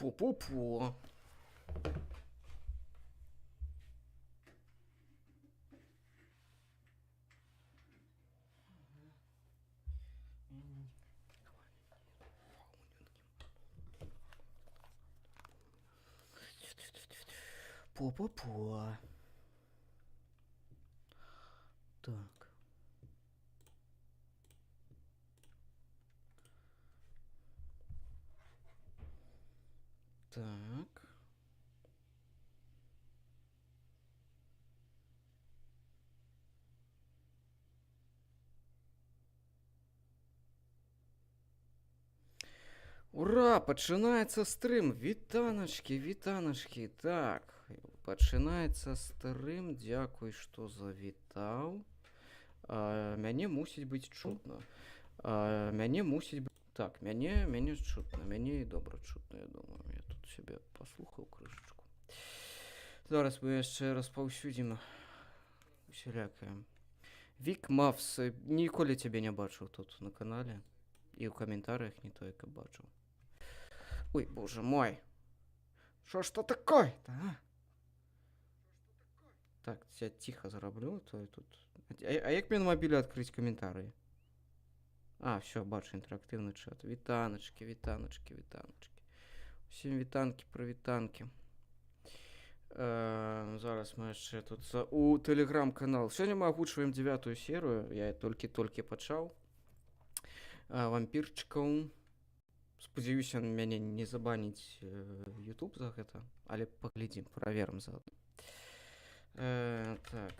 Пу-пу-пу. Пу-пу-пу. Так. Так. Ура! Пачынаецца стрым. Вітаначкі, вітаначкі. Так. Пачынаецца стрым. Дзякуй, што завітаў. Мяне мусіць быць чутна. Мяне мусіць быць... Так, мяне чутна. Мяне і добра чутна, я думаю. Я тут сябе паслухаў крышачку. Зараз мы яшчэ распаўсюдзім усялякае. Вік Мавс, ніколі цябе не бачыў тут на канале. І ў каментарыях не тое, каб бачыў. Ой, боже мой. Что такое-то, а? Так, я тихо зараблю, то я тут... А як мне на мобіле адкрыць каментарыі? А, все, бачу інтэрактыўны чат. Вітаначкі, вітаначкі, вітаначкі. Усім вітанкі, прывітанкі. Зараз мы яшчэ тут у тэлеграм-канал. Сёння мы агучваем 9-ю серыю. Я толькі пачаў. Вампірчыкаў. Спадзяюся, мяне не забаніць YouTube за гэта, але паглядзім, праверым заодно. Так.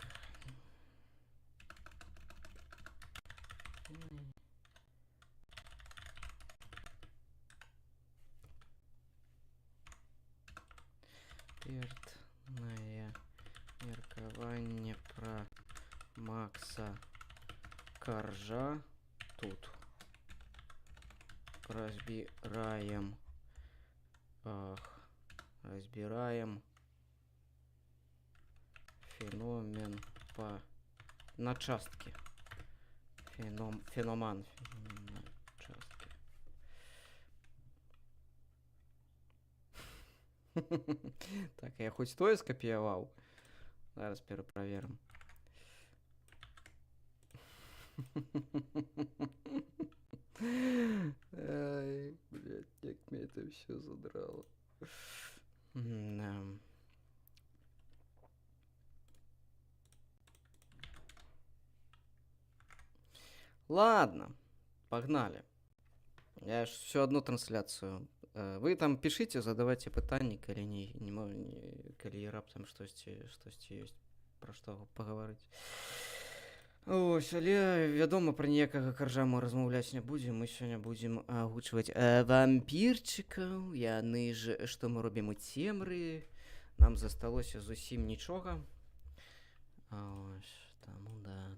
Экспертнае меркаванне пра Макса Каржа тут. Разбираем феномен на частки. Феномен на частки. Так, я хоть тое скопіяваў. Зараз перапроверим. Ай, блядь, як мне это все задрало. Ладно, погнали. Я ж всю одну трансляцию. Вы там пишите, задавайте пытанні, калі калі раптам штосьці ёсць пра што пагаварыць. Ось, але, вядома, пра ніякага каржа мы размаўляць не будзем. Мы сёння будзем агучваць вампірчыкаў. Яны ж, што мы робім у цемры. Нам засталося зусім нічога. Ось, таму да.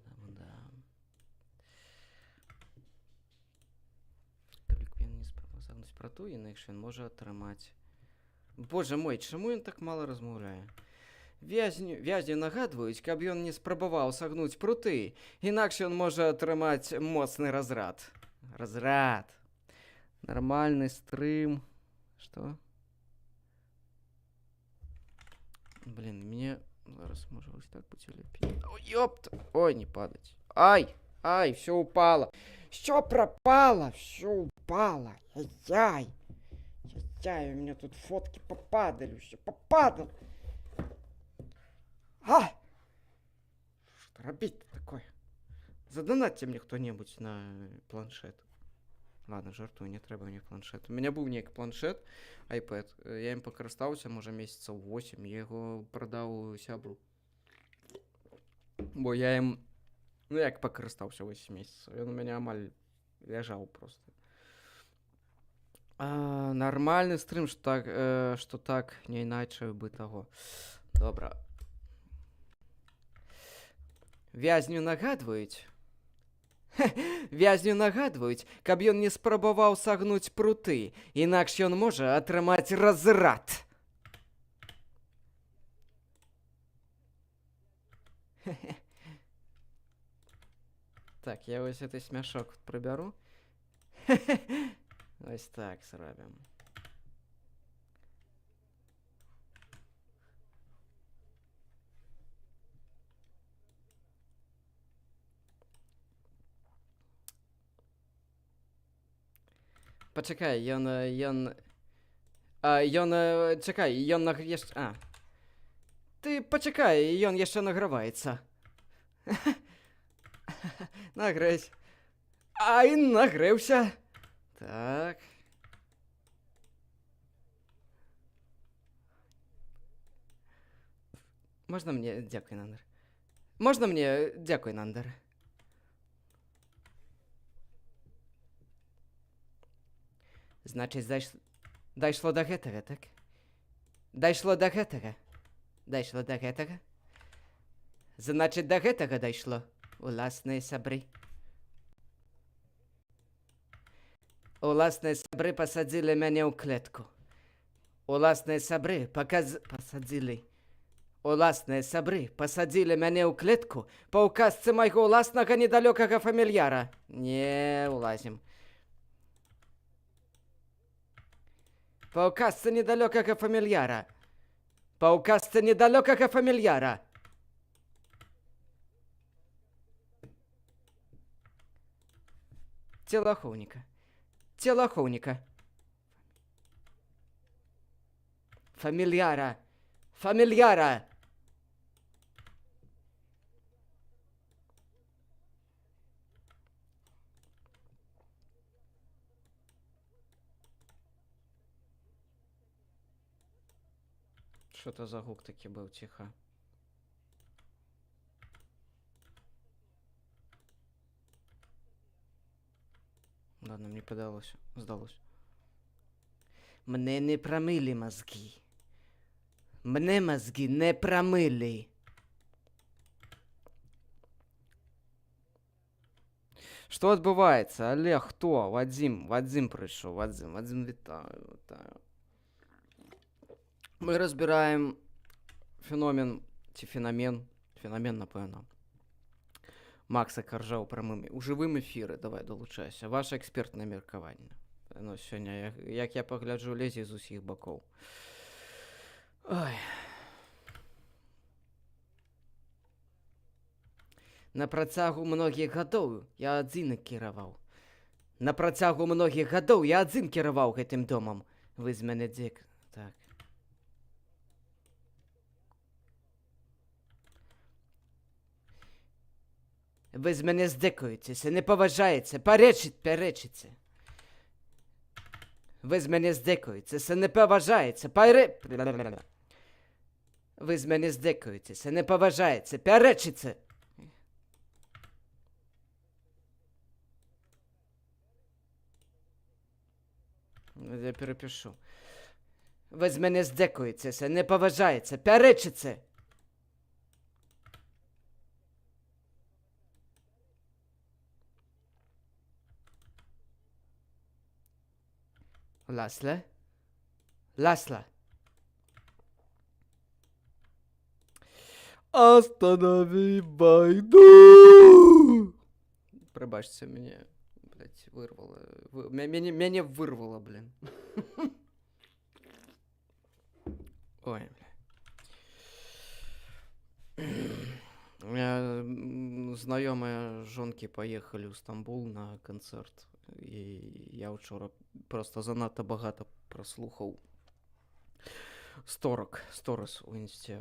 Каліквен не справа загнуць пра ту, інакш ён можа атрымаць. Боже мой, чаму ён так мала размаўляе? Вязню нагадваюць, каб ён не спрабаваў сагнуць пруты, інакш ён можа атрымаць моцны разрад. Разрад. Нармальны стрым. Што? Блин, мне зараз можа вось так будзе лепей. Ой, ёпта! Ой, не падаць. Ай! Ай, всё упало. Всё пропало, всё упало. Ай-яй! Ай-яй, у меня тут фотки попадали, всё попадало. А! Что робить-то такое? Задонатьте мне кто-нибудь на планшет. Ладно, жартую, не трэба мне планшет. У меня быў нейкі планшет, iPad. Я ім пакарыстаўся, можа, месяцаў 8. Я яго прадаў сябру. Бо я ім... Ну, як пакарыстаўся 8 месяцаў. Ён у мяне амаль ляжаў просто. Нармальны стрым, што так, не іначай бы таго. Добра. Вязню нагадваюць, каб ён не спрабаваў сагнуць пруты, інакш ён можа атрымаць разрад. Так, я вось гэты смяшок прыбяру. Вось так зробім. Пачакай, чакай, ён яшчэ... Ты пачакай, ён яшчэ награваецца. Нагрэць. Ай, нагрэўся. Так. Можна мне... Дзякуй, Нандер. Можна мне... Дзякуй, Нандер. Значыць, дайшло да гэтага, так? Дайшло да гэтага. Дайшло да гэтага. Значыць, да гэтага дайшло. Уласныя сябры. Уласныя сябры пасадзілі мяне ў клетку. Уласныя сябры пасадзілі. Уласныя сябры пасадзілі мяне ў клетку па ўказцы майго ўласнага недалёкага фамільяра. Не улазім. Па ўказцы недалёкага фамільяра. Па ўказцы недалёкага фамільяра. Цела ахоўніка. Цела ахоўніка. Фамільяра. Фамільяра. Що то за гук таки був, тихо. Ладно, мне подалось, здалось. Мне не промили мозги. Мне мозги не промили. Что отбывается? Олег, кто? Вадим пришел. Вадим, витаю. Мы разбираем феномен, феномен, напевно. Макса Коржа ў прамым, у жывым эфіры. Давай, долучайся. Ваше экспертнае меркаванне. Ну, сёння, як я пагляджу, лезе з усіх бакоў. Ой. На працягу многіх гадоў я адзін кіраваў. На працягу многіх гадоў я адзін кіраваў гэтым домам. Вы з мяне дзек. Так. Вы з мяне здзекуецеся, не паважаеце, пярэчыце. Вы з мяне здзекуецеся, не паважаеце, Вы з мяне здзекуецеся, не паважаеце, пярэчыце. Я перапішу. Вы з мяне здзекуецеся, не паважаеце, пярэчыце. Ласла. Останови войну! Пробачьте, меня, блядь, вырвало. Меня вырвало, блин. Ой, у меня знакомые жонки поехали в Стамбул на концерт. І я вчора просто занадто багато прослухав сторіс у інсті.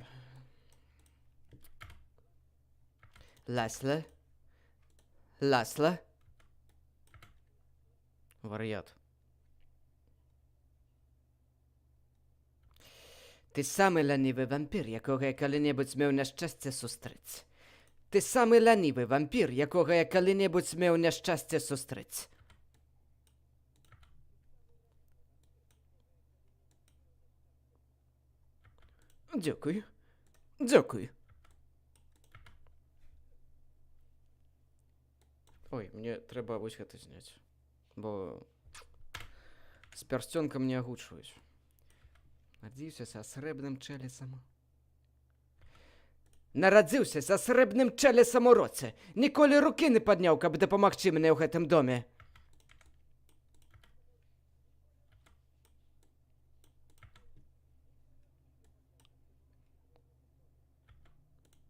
Ласла. Вар'ят. Ти самий лянівий вампір, якого я коли-небудь змів нещастя зустріць. Ти самий лянівий вампір, якого я коли-небудь змів нещастя зустріць. Дякую. Ой, мне треба вось гэта зняць. Бо з пярсцёнкам не агучваюць. Нарадзіўся са срэбным чэлесам. Нарадзіўся са срэбным чэлесам у роце. Ніколі рукі не падняў, каб дапамагчы мне ў гэтым доме.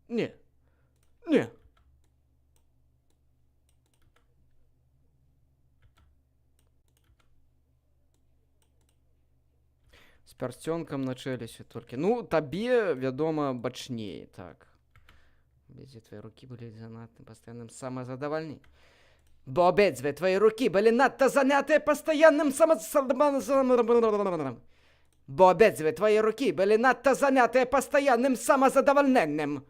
Не. пярсцёнкам на чэлюсці толькі. Ну, табе, вядома, бачней, так. Обидве твои руки были заняты постоянным самозадовольнением. Бо обидве твои руки были надто заняты постоянным самозадовольнением. Бо обидве твои руки были надто заняты постоянным самозадовольнением.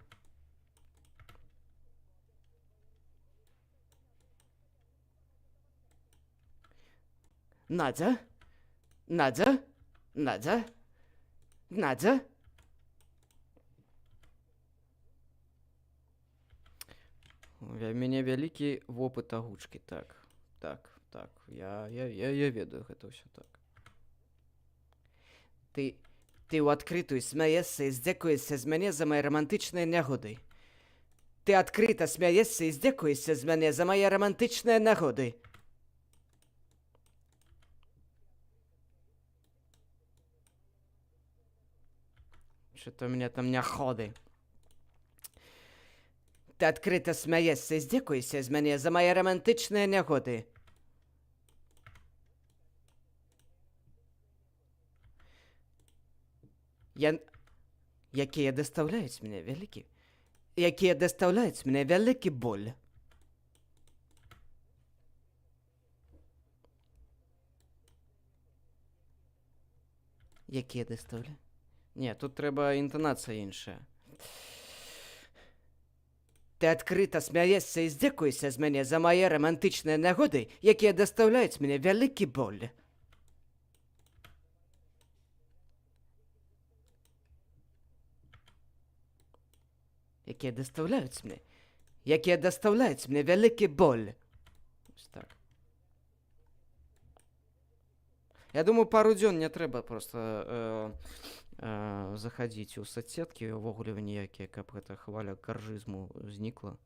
Надя? Надя? Надя? Надя? У мяне вялікі вопыт агучкі, так. Так. Я ведаю гэта ўсё так. Ты ў адкрытую смяешся і здзекуешся з мяне за мае романтычныя нягоды. Ты адкрыта смяешся і здзекуешся з мяне за мае романтычныя нагоды. Что-то у меня там няходы. Ты открыто смяешься и здзекуешся з мяне за мае романтычныя нягоды. Якія даставляюць мне вялікі. Якія даставляюць мне вялікі боль. Якія даставляюць? Не, тут трэба інтанацыя іншая. Ты адкрыта смяешся і здзекуешся з мяне за мае романтычныя нагоды, якія даставляюць мне вялікі боль. Якія даставляюць мне вялікі боль. Так. Я думаю, пару дзён не трэба просто заходить у соцсетки, увогуле ніякія, каб гэта хваля каржызму знікла.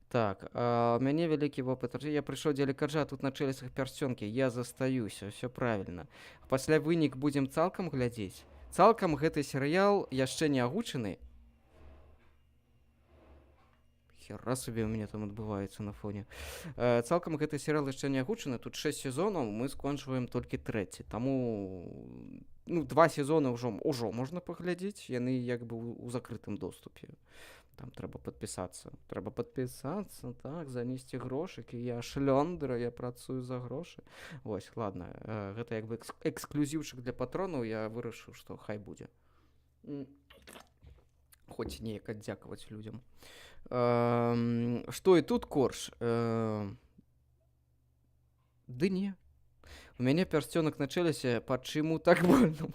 Так, у мяне вялікі вопыт. Я прыйшоў дзеля каржа, тут на чэлюсцях пярсцёнкі. Я застаюся, все правильно. Пасля вынік будзем цалкам глядзець. Цалкам гэты серыял яшчэ не агучаны. Хера собі у мяне там адбываецца на фоне. Цалкам гэты серыял яшчэ не агучаны. Тут 6 сезонаў, мы скончваем толькі 3. Таму... Ну, 2 сезоны ўжо можна паглядзець. Яны як бы у закрытым доступе. Там трэба падпісацца. Так, занесці грошыкі. Я шлёндра, я працую за грошы. Вось, ладно. Гэта як бы эксклюзіўчык для патронаў. Я вырашыў, што хай будзе. Хоць неяк аддзякаваць людзям. Што і тут корж? Ды не. У мяне пярсцёнак на чэлюсці, пачаму так больно?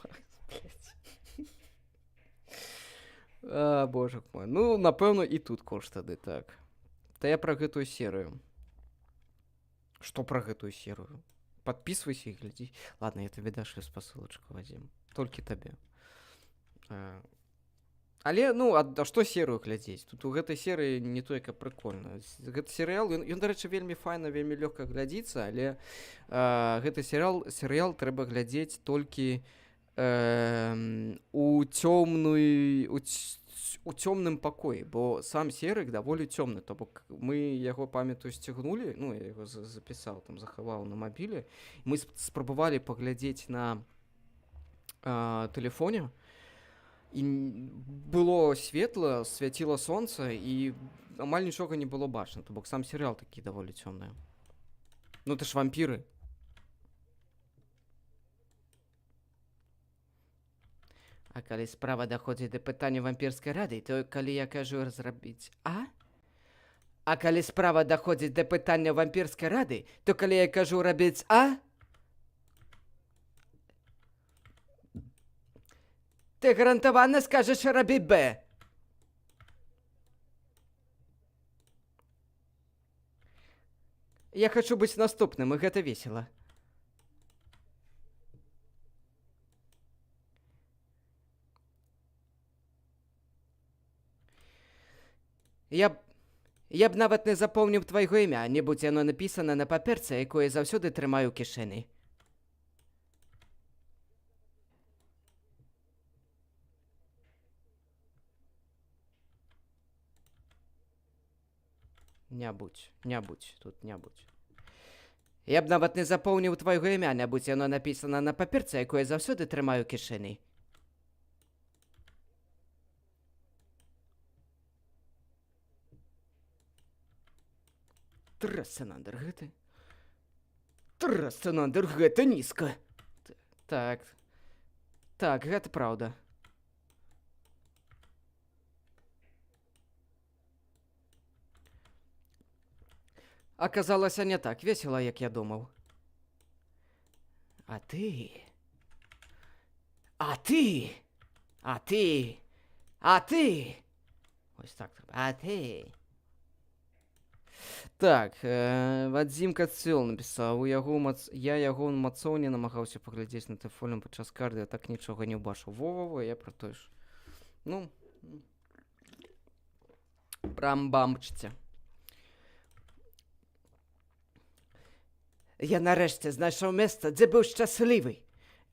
Божак мой. Ну, напэўна, і тут корж тады, так. Та я пра гэтую серыю. Што пра гэтую серыю? Падпісвайся і глядзі. Ладно, я табе дашлю спасылачку, Вадзім. Толькі табе. Але, ну, а што серыю глядзець? Тут у гэтай серыі не толькі прыкольна. Гэты серыял, ён, дарэчы, вельмі файна, вельмі лёгка глядзіцца, але гэты серыял трэба глядзець толькі у цёмным пакоі, бо сам серык даволі цёмны, то бок мы яго, памятаю, сцягнулі, ну, я яго запісаў, там, захаваў на мабіле, мы спрабавалі паглядзець на тэлефоне, і было светла, свяціла сонца, і амаль нічога не было бачна, то бок сам серыял такі даволі цёмны. Ну, ты ж вампіры. А калі справа даходзіць да пытання вампірскай рады, то калі я кажу разрабіць А калі справа даходзіць да пытання вампірскай рады, то калі я кажу рабіць ты гарантавана скажаш рабі Б. Я хачу быць наступным, і гэта весела. Я б нават не запомніў твайго імя, не будь яно напісана на паперцы, якое заўсёды трымаю ў кішэні. Не будь, тут не будь. Я б нават не запомніў твайго імя, нябудзь яно напісана на паперцы, якое заўсёды трымаю ў кішэні. Трасцэнандр, гэта... Трасцэнандр, гэта нізка. Так. Так, гэта праўда. Аказалася не так весела, як я думаў. А ты... А ты... А ты... А ты... Ось так. А ты... Так, Вадзім Кацёл напісаў, я яго мацоўне намагаўся паглядзець на тэлефоне падчас карды, а так нічога не ўбачыў. Во-во-во, я пра той ж. Ну, прамбамчце. Я нарэшце знайшоў месца, дзе быў шчаслівы.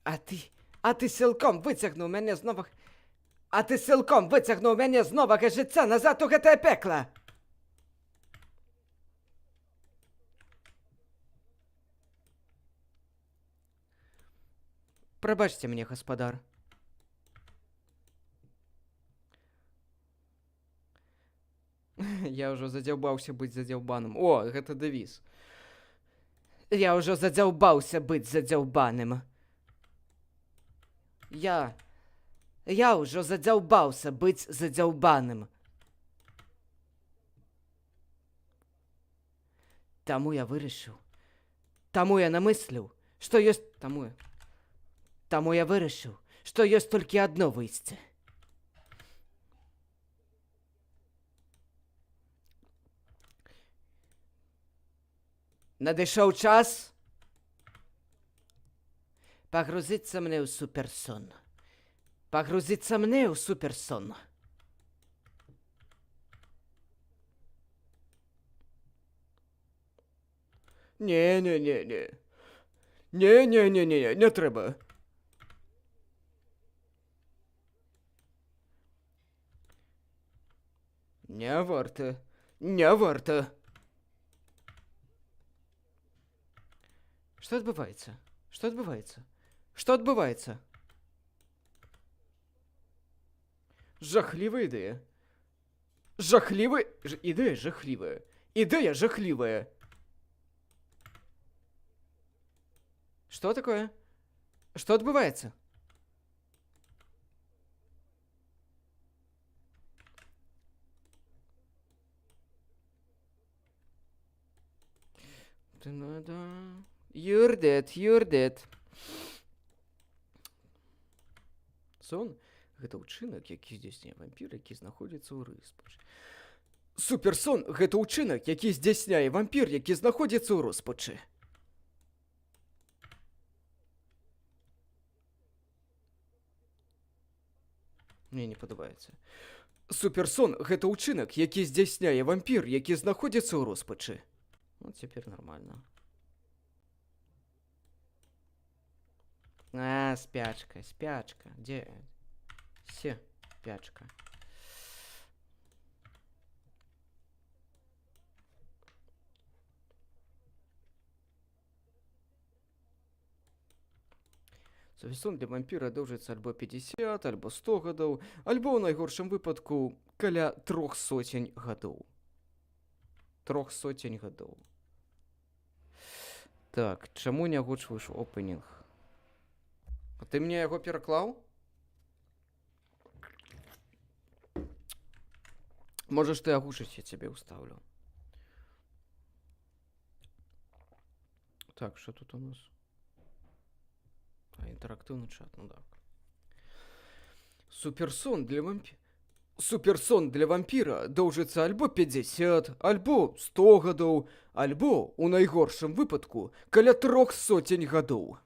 А ты сілком выцягнуў мяне з новага... А ты сілком выцягнуў мяне з новага жыцця назад у гэтае пекла. Прабачце мне, гаспадар. Я ўжо задзяўбаўся быць задзяўбаным. О, гэта дэвіз. Я ўжо задзяўбаўся быць задзяўбаным. Я ўжо задзяўбаўся быць задзяўбаным. Таму я вырашыў. Таму я намысліў, што ёсць... Таму я вырашыў, што ёсць толькі адно выйсце. Надышоў час пагрузіцца мне ў суперсон. Пагрузіцца мне ў суперсон. Не. Не трэба. Не варта. Што адбываецца? Жахлівая ідэя. Ідэя жахлівая. Што такое? Што адбываецца? You're dead. Сон — гэта ўчынак, які здзяйсняе вампір, які знаходзіцца ў роспачы. Суперсон — гэта ўчынак, які здзяйсняе вампір, які знаходзіцца ў роспачы. Мне не падабаецца. Суперсон — гэта ўчынак, які здзяйсняе вампір, які знаходзіцца ў роспачы. Вот теперь нормально. Спячка. Где? Спячка. Суперсон для вампіра доўжыцца альбо 50, альбо 100 гадоў, альбо ў найгоршым выпадку каля 300 гадоў. 300 гадоў. Так, чаму не агучваеш опенінг? А ты мне яго пераклаў? Можаш ты агучыць, я цябе ўстаўлю. Так, що тут у нас? Інтерактивний чат, ну так. Суперсон для вампіра доўжыцца альбо 50, альбо 100 гадоў, альбо, у найгоршым выпадку, каля 300 гадоў.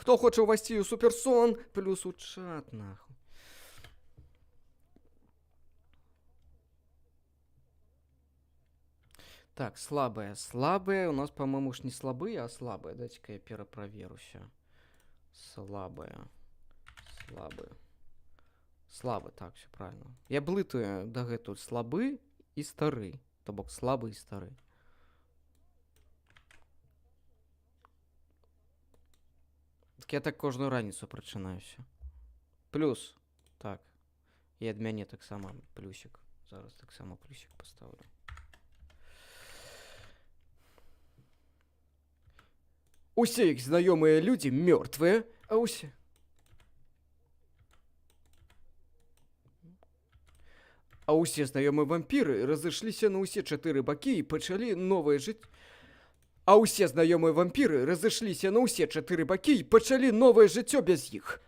Хто хоча ўвайсці ў суперсон, плюс у чат, нахуй. Так, слабые. У нас, по-моему, уж не слабые, а слабые. Дайте-ка я перепроверю все. Слабая. Слабы, так, все правильно. Я блытаю дагэтуль слабы і стары. То бок слабы і стары. Так я так кожную раніцу прачынаюся. Плюс. Так. І ад мяне таксама плюсик. Зараз таксама плюсик поставлю. Усе их знакомые люди мертвые, а усе... А усе знаёмыя вампіры разышліся на ўсе 4 бакі і пачалі новае жыццё. А ўсе знаёмыя вампіры разышліся на ўсе 4 бакі і пачалі новае жыццё без іх.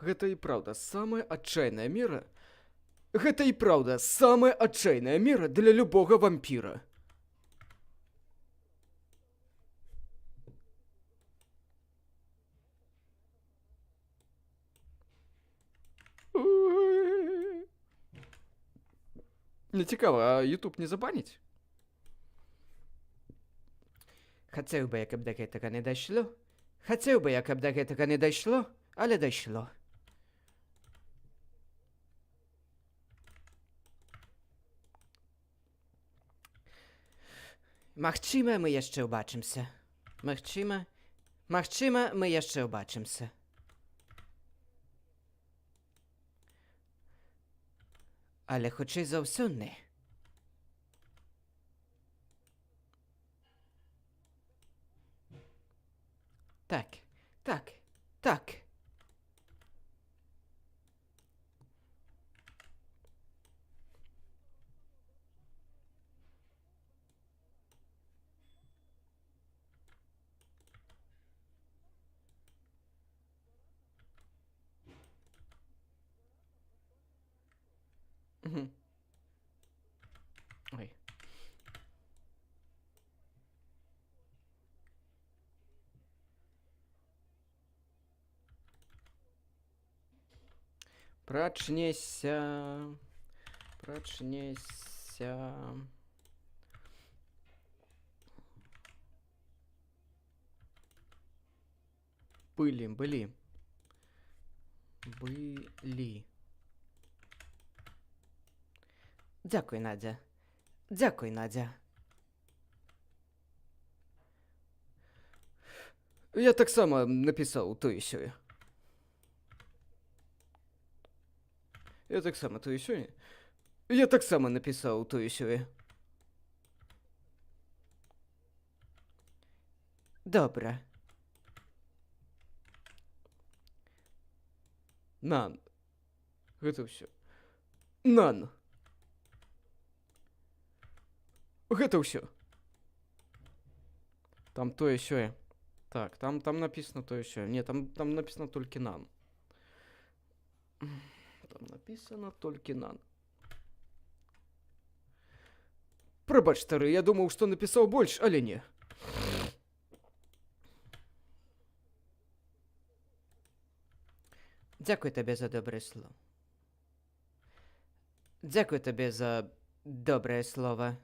Гэта і праўда самая адчайная мера. Гэта і праўда самая адчайная мера для любога вампіра. Не цікава, а YouTube не забаніць? Хацеў бы я, каб да гэтага не дайшло. Хацеў бы я, каб да гэтага не дайшло, але дайшло. Магчыма, мы яшчэ ўбачымся. Магчыма, мы яшчэ ўбачымся. Але хутчэй за ўсё не. Так. Ой. Прачнеся. Былі. Дзякуй, Надзя. Я таксама напісаў тое-сёе. Я таксама напісаў тое-сёе. Добра. Нан. Гэта ўсё. Нан. Гэта ўсё. Там тое-сёе. Так, там написано тое-сёе. Не, там написано толькі нан. Там написано толькі нан. Прабач, стары, я думаў, што напісаў больш, але не. Дзякуй табе за добрае слово. Дзякуй табе за добрае слово.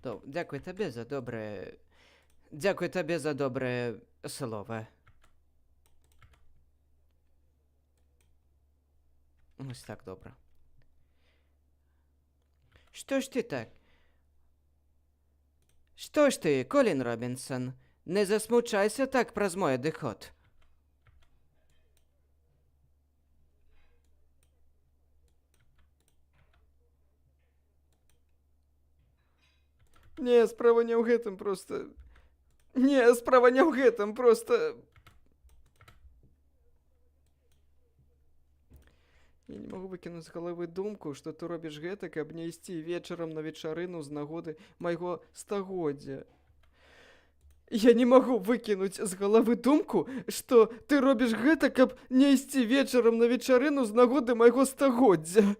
Дзякуй табе за добрае... Дзякуй табе за добрае слово. Ось так добра. Што ж ты так? Што ж ты, Колін Робінсон, не засмучайся так праз мой адыход. Не, справа не ў гэтым, просто... Не, справа не ў гэтым, просто... Я не магу выкінуць з галавы думку, што ты робіш гэта, каб не ісці вечарам на вечарыну з нагоды майго стагоддзя. Я не магу выкінуць з галавы думку, што ты робіш гэта, каб не ісці вечарам на вечарыну з нагоды майго стагоддзя.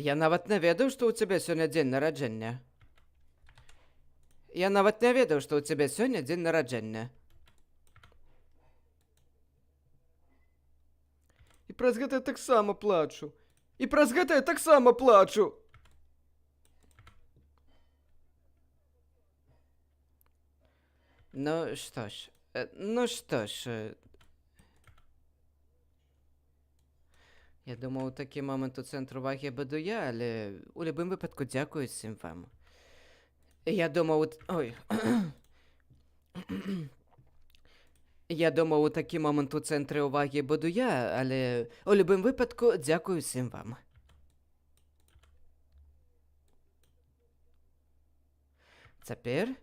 Я нават не ведаў, што ў цябе сёння дзень нараджэння. Я нават не ведаў, што ў цябе сёння дзень нараджэння. І праз гэта я таксама плачу. І праз гэта я таксама плачу. Ну што ж, я думаў, у такі момант у цэнтр увагі буду я, але у любым выпадку дзякую усім вам. Я думаў, я думаў, у такі момант у цэнтры ўвагі буду я, але у любым выпадку дзякую усім вам. Цяпер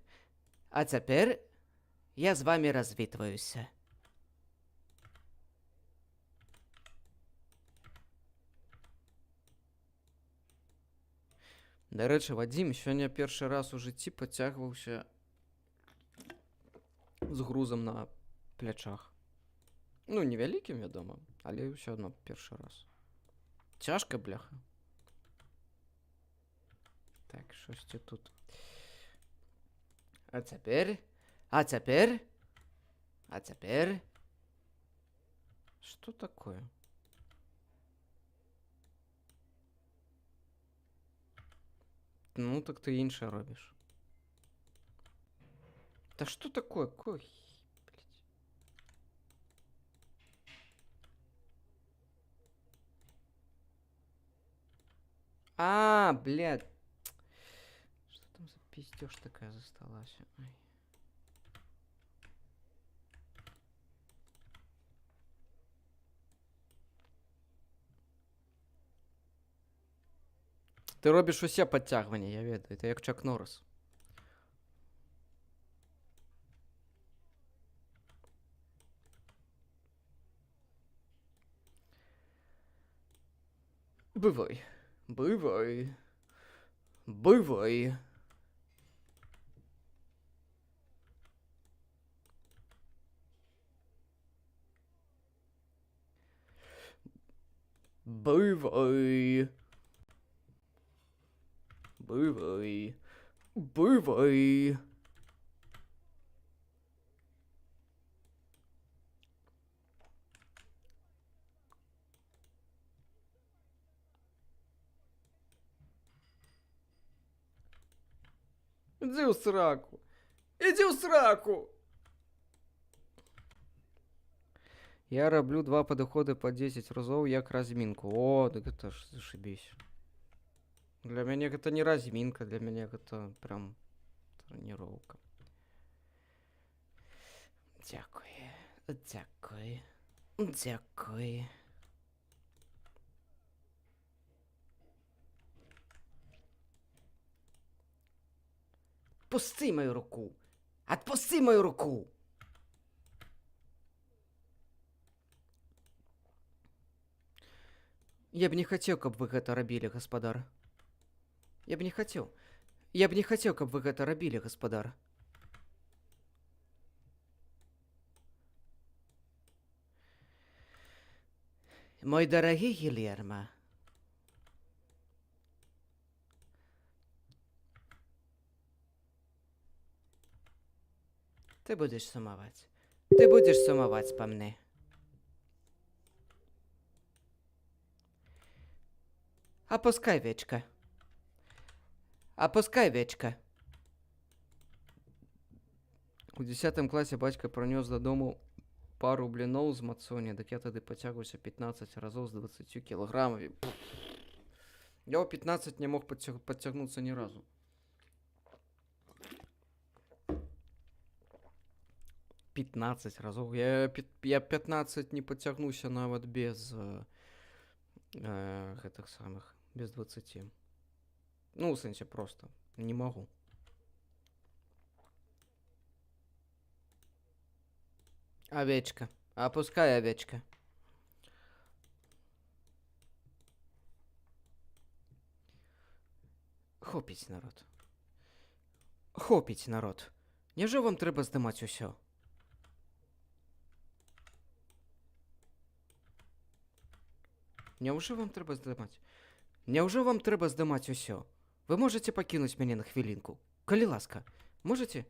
я з вамі развітваюся. Дарэчы, Вадзім сёння першы раз у жыцці падцягваўся з грузам на плячах. Ну, невялікім, вядома, але ўсё адно першы раз. Цяжка, бляха. Так, шосьці тут. А цяпер? Што такое? Ну, так ты іншае робіш. Та што такое? Блядь. Блядь. Что там за пиздёж такая засталась? Ой. Ты робіш усе падцягванні, я ведаю. Ты як Чак Норрис. Бывай. Бывай. Бывай. Бывай. Бывай. Бывай. Иди в сраку. Иди в сраку. Я раблю 2 падыходы по 10 разоў як разминку. О, так это ж зашибись. Для мяне гэта не разминка, для мяне гэта прям тренировка. Дзякуй. Дзякуй. Дзякуй. Отпусти мою руку. Отпусти мою руку. Я б не хацеў, каб вы гэта рабілі, гаспадар. Я б не хацеў. Я б не хацеў, каб вы гэта рабілі, гаспадар. Мой дарагі Гильермо. Ты будешь сумаваць. Ты будешь сумаваць па мне. Опускай, вечка. Опускай, вечка. У 10 класе бацька прынёс дадому пару бліноў з мацоні, дык я тады пацягваўся 15 разоў з 20 кілаграмамі. Я ў 15 не мог падцягнуцца ні разу. разоў. Я 15 не пацягнуся нават без гэтых самых, без 20. Ну, у сэнсе просто не магу. Овечка. Опускай, овечка. Хопіць, народ. Хопіць, народ. Няжо вам трэба здымаць усё? Няўжо вам трэба здымаць? Няўжо вам трэба здымаць усё? Вы можете пакінуць мяне на хвілінку? Калі ласка, можете?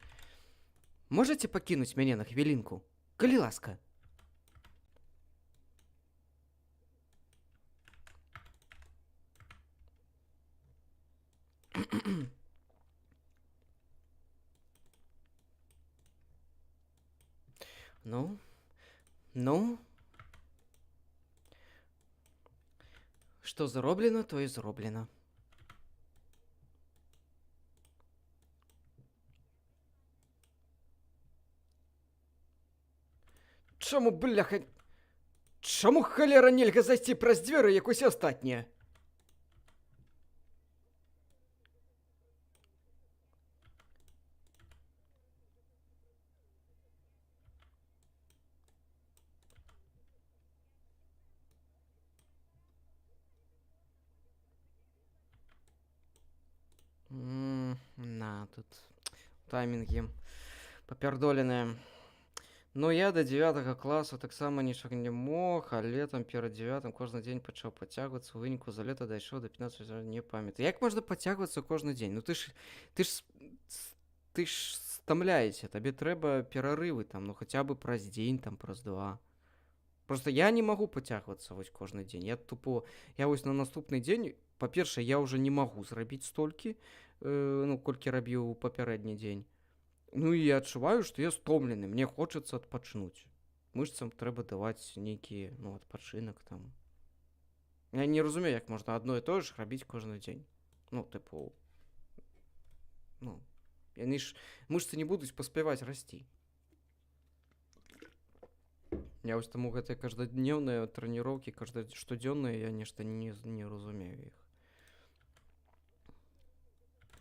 Можете пакінуць мяне на хвілінку? Калі ласка. Ну? Ну? Што зроблена, то і зроблена. Чаму, бляха... Чаму, халера, нельга зайсці праз дзверы, як усе астатнія? На, тут таймінгі папярдоленыя. Ну, я до 9 класу таксама нічога не мог, а летом перад 9 кожны дзень пачаў пацягвацца, у выніку за лета дайшоў до 15, не памятаю. Як можна пацягвацца кожны дзень? Ну, ты ж стамляеце, табе трэба перарывы там, ну, хаця бы праз дзень, там, праз 2. Просто я не магу пацягвацца вось кожны дзень. Я вось на наступны дзень, па-першае, я ўжо не магу зрабіць столькі, ну, колькі рабіў у папярэдні дзень. Ну, і я адчуваю, што я стомлены, мне хочацца адпачнуць. Мышцам трэба даваць нейкі, ну, адпачынак там. Я не разумею, як можна адно і тое ж рабіць кожны дзень. Ну, тыпу, ну, яны ж, мышцы не будуць паспяваць расці. Я вось таму гэтыя каждадневныя трэніроўкі, штодзённыя, я нешта не разумею іх.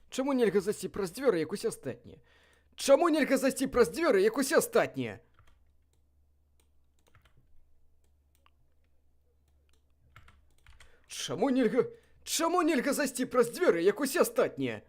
Чаму нельга зайсці праз дзверы, як усе астатнія? Чаму нельга зайсці праз дзверы, як усе астатнія? Чаму нельга зайсці праз дзверы, як усе астатнія?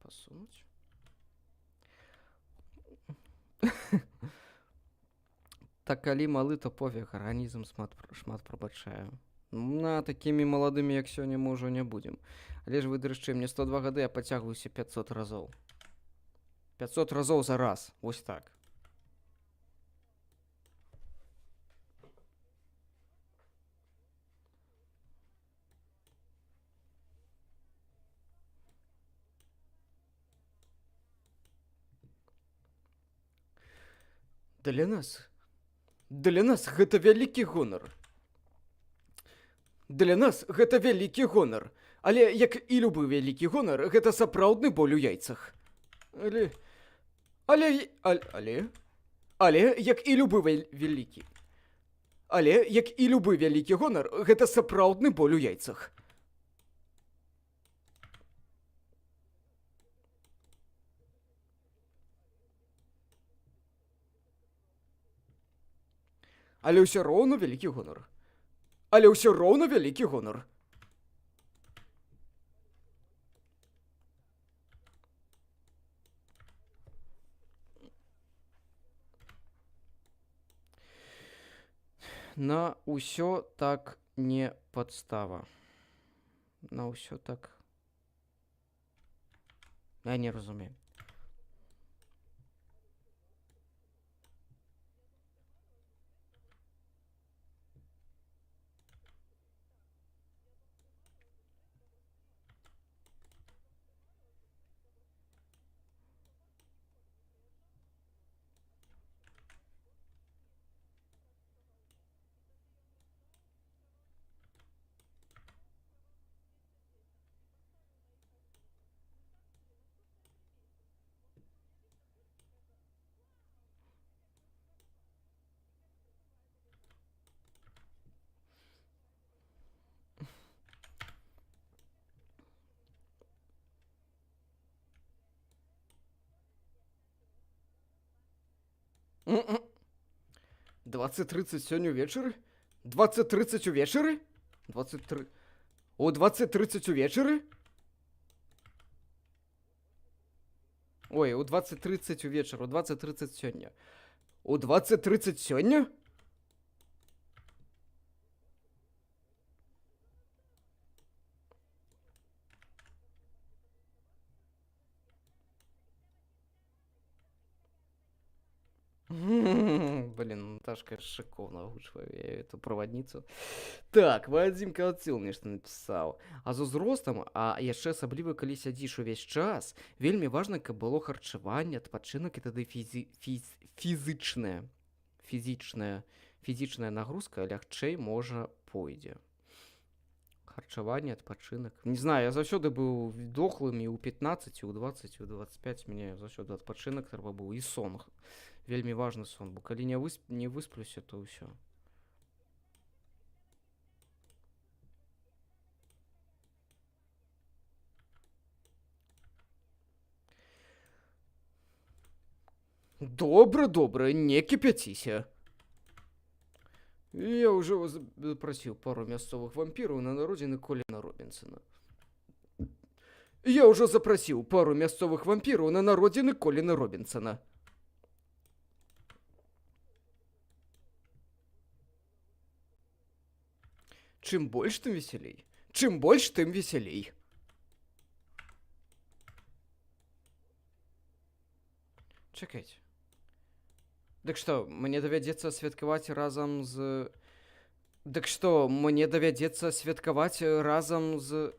Посунуть. Так, калі малы, то пофіг, арганізм шмат прабачаю. На такімі маладымі, як сёння, мы ўжо не будзем. Але ж вы дрышчы, мне 102 гады, я пацягваюся 500 разоў. 500 разоў за раз, вось так. Для нас гэта вялікі гонар. Для нас гэта вялікі гонар. Але, як і любы вялікі гонар, гэта сапраўдны боль у яйцах. Але, як і любы вялікі. Але, як і любы вялікі гонар, гэта сапраўдны боль у яйцах. Але ўсё роўна вялікі гонар. Але ўсё роўна вялікі гонар. На ўсё так не падстава. На ўсё так... Я не разумею. М-м. 20:30 сёння ўвечары? 20:30 увечары? 23... У 20:30 увечары? Ой, у 20:30 увечары, у 20:30 сёння. У 20:30 сёння? Блин, Наташка шикарно агучвае эту правадніцу. Так, Вадзім Калцел нешта напісаў. А з узростам, а яшчэ асабліва калі сядзіш увесь час, вельмі важна, каб было харчаванне, адпачынак і тады фізічная нагрузка лягчэй можа пойдзе. Харчаванне, адпачынак. Не знаю, я заўсёды быў дохлым і ў 15, у 20, у 25 мне заўсёды адпачынак трэба быў і сон. Вельмі важны сон, бо калі не высплюся, то ўсё. Добра, не кіпяціся. Я ўжо запрасіў пару мясцовых вампіраў на народзіны Коліна Робінсона. Я ўжо запрасіў пару мясцовых вампіраў на народзіны Коліна Робінсона. Чым больш, тым весялей. Чым больш, тым весялей. Чакайце. Дык што, мне давядзецца святкаваць разам з... Дык што, мне давядзецца святкаваць разам з...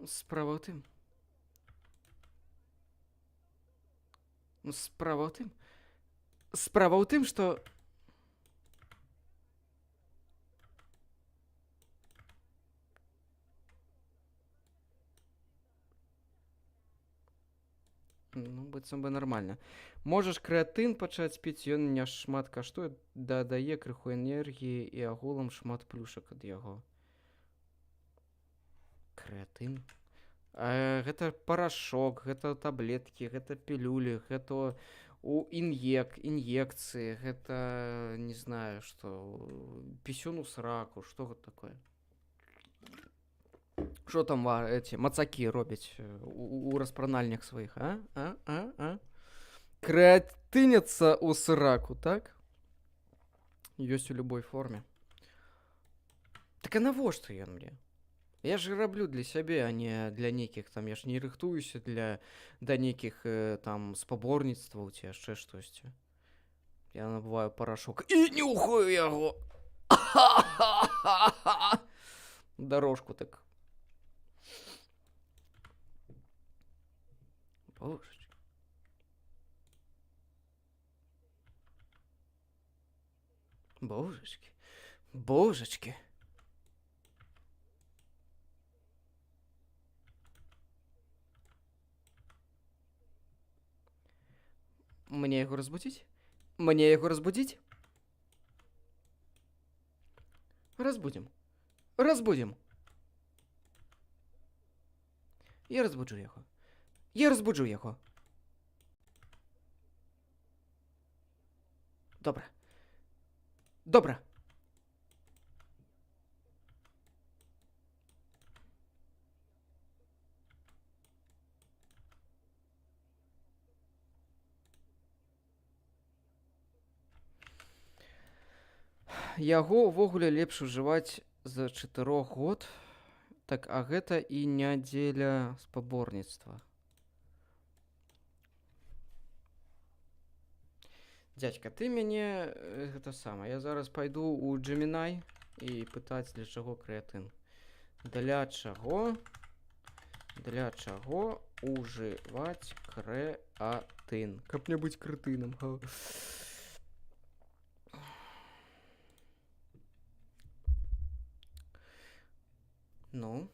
Справа ў тым. Справа ў тым, што... Ну, быццам бы нармальна. Можаш крэатын пачаць піць, ён не шмат каштуе, дадае крыху энергіі і агулам шмат плюшак ад яго. Крэатын? Гэта парашок, гэта таблеткі, гэта пілюлі, гэта ін'екцыі, гэта, не знаю, што, пісюн у сраку, што гэта такое? Што там эти мацакі робяць у распранальнях сваіх, а? Крэатыняцца ў сраку, так? Ёсць у любой форме. Так а навошта ён мне? Я ж раблю для сябе, а не для нейкіх там, я ж не рыхтуюся да нейкіх там спаборніцтваў ці яшчэ штосьці. Я набываю парашок і нюхаю яго. Дорожку так. Божечки. Божечки. Божечки. Мне яго разбудзіць? Мне яго разбудзіць? Разбудзім. Разбудзім. Я разбуджу яго. Я разбуджу яго. Добра. Добра. Яго ўвогуле лепш ужываць за 4 год, так, а гэта і не дзеля спаборніцтва. Дядька, ты мяне гэта сама. Я зараз пайду ў Gemini і пытаць, для чаго крэатын. Для чаго ужываць крэатын? Каб не быць крэтынам. Ну?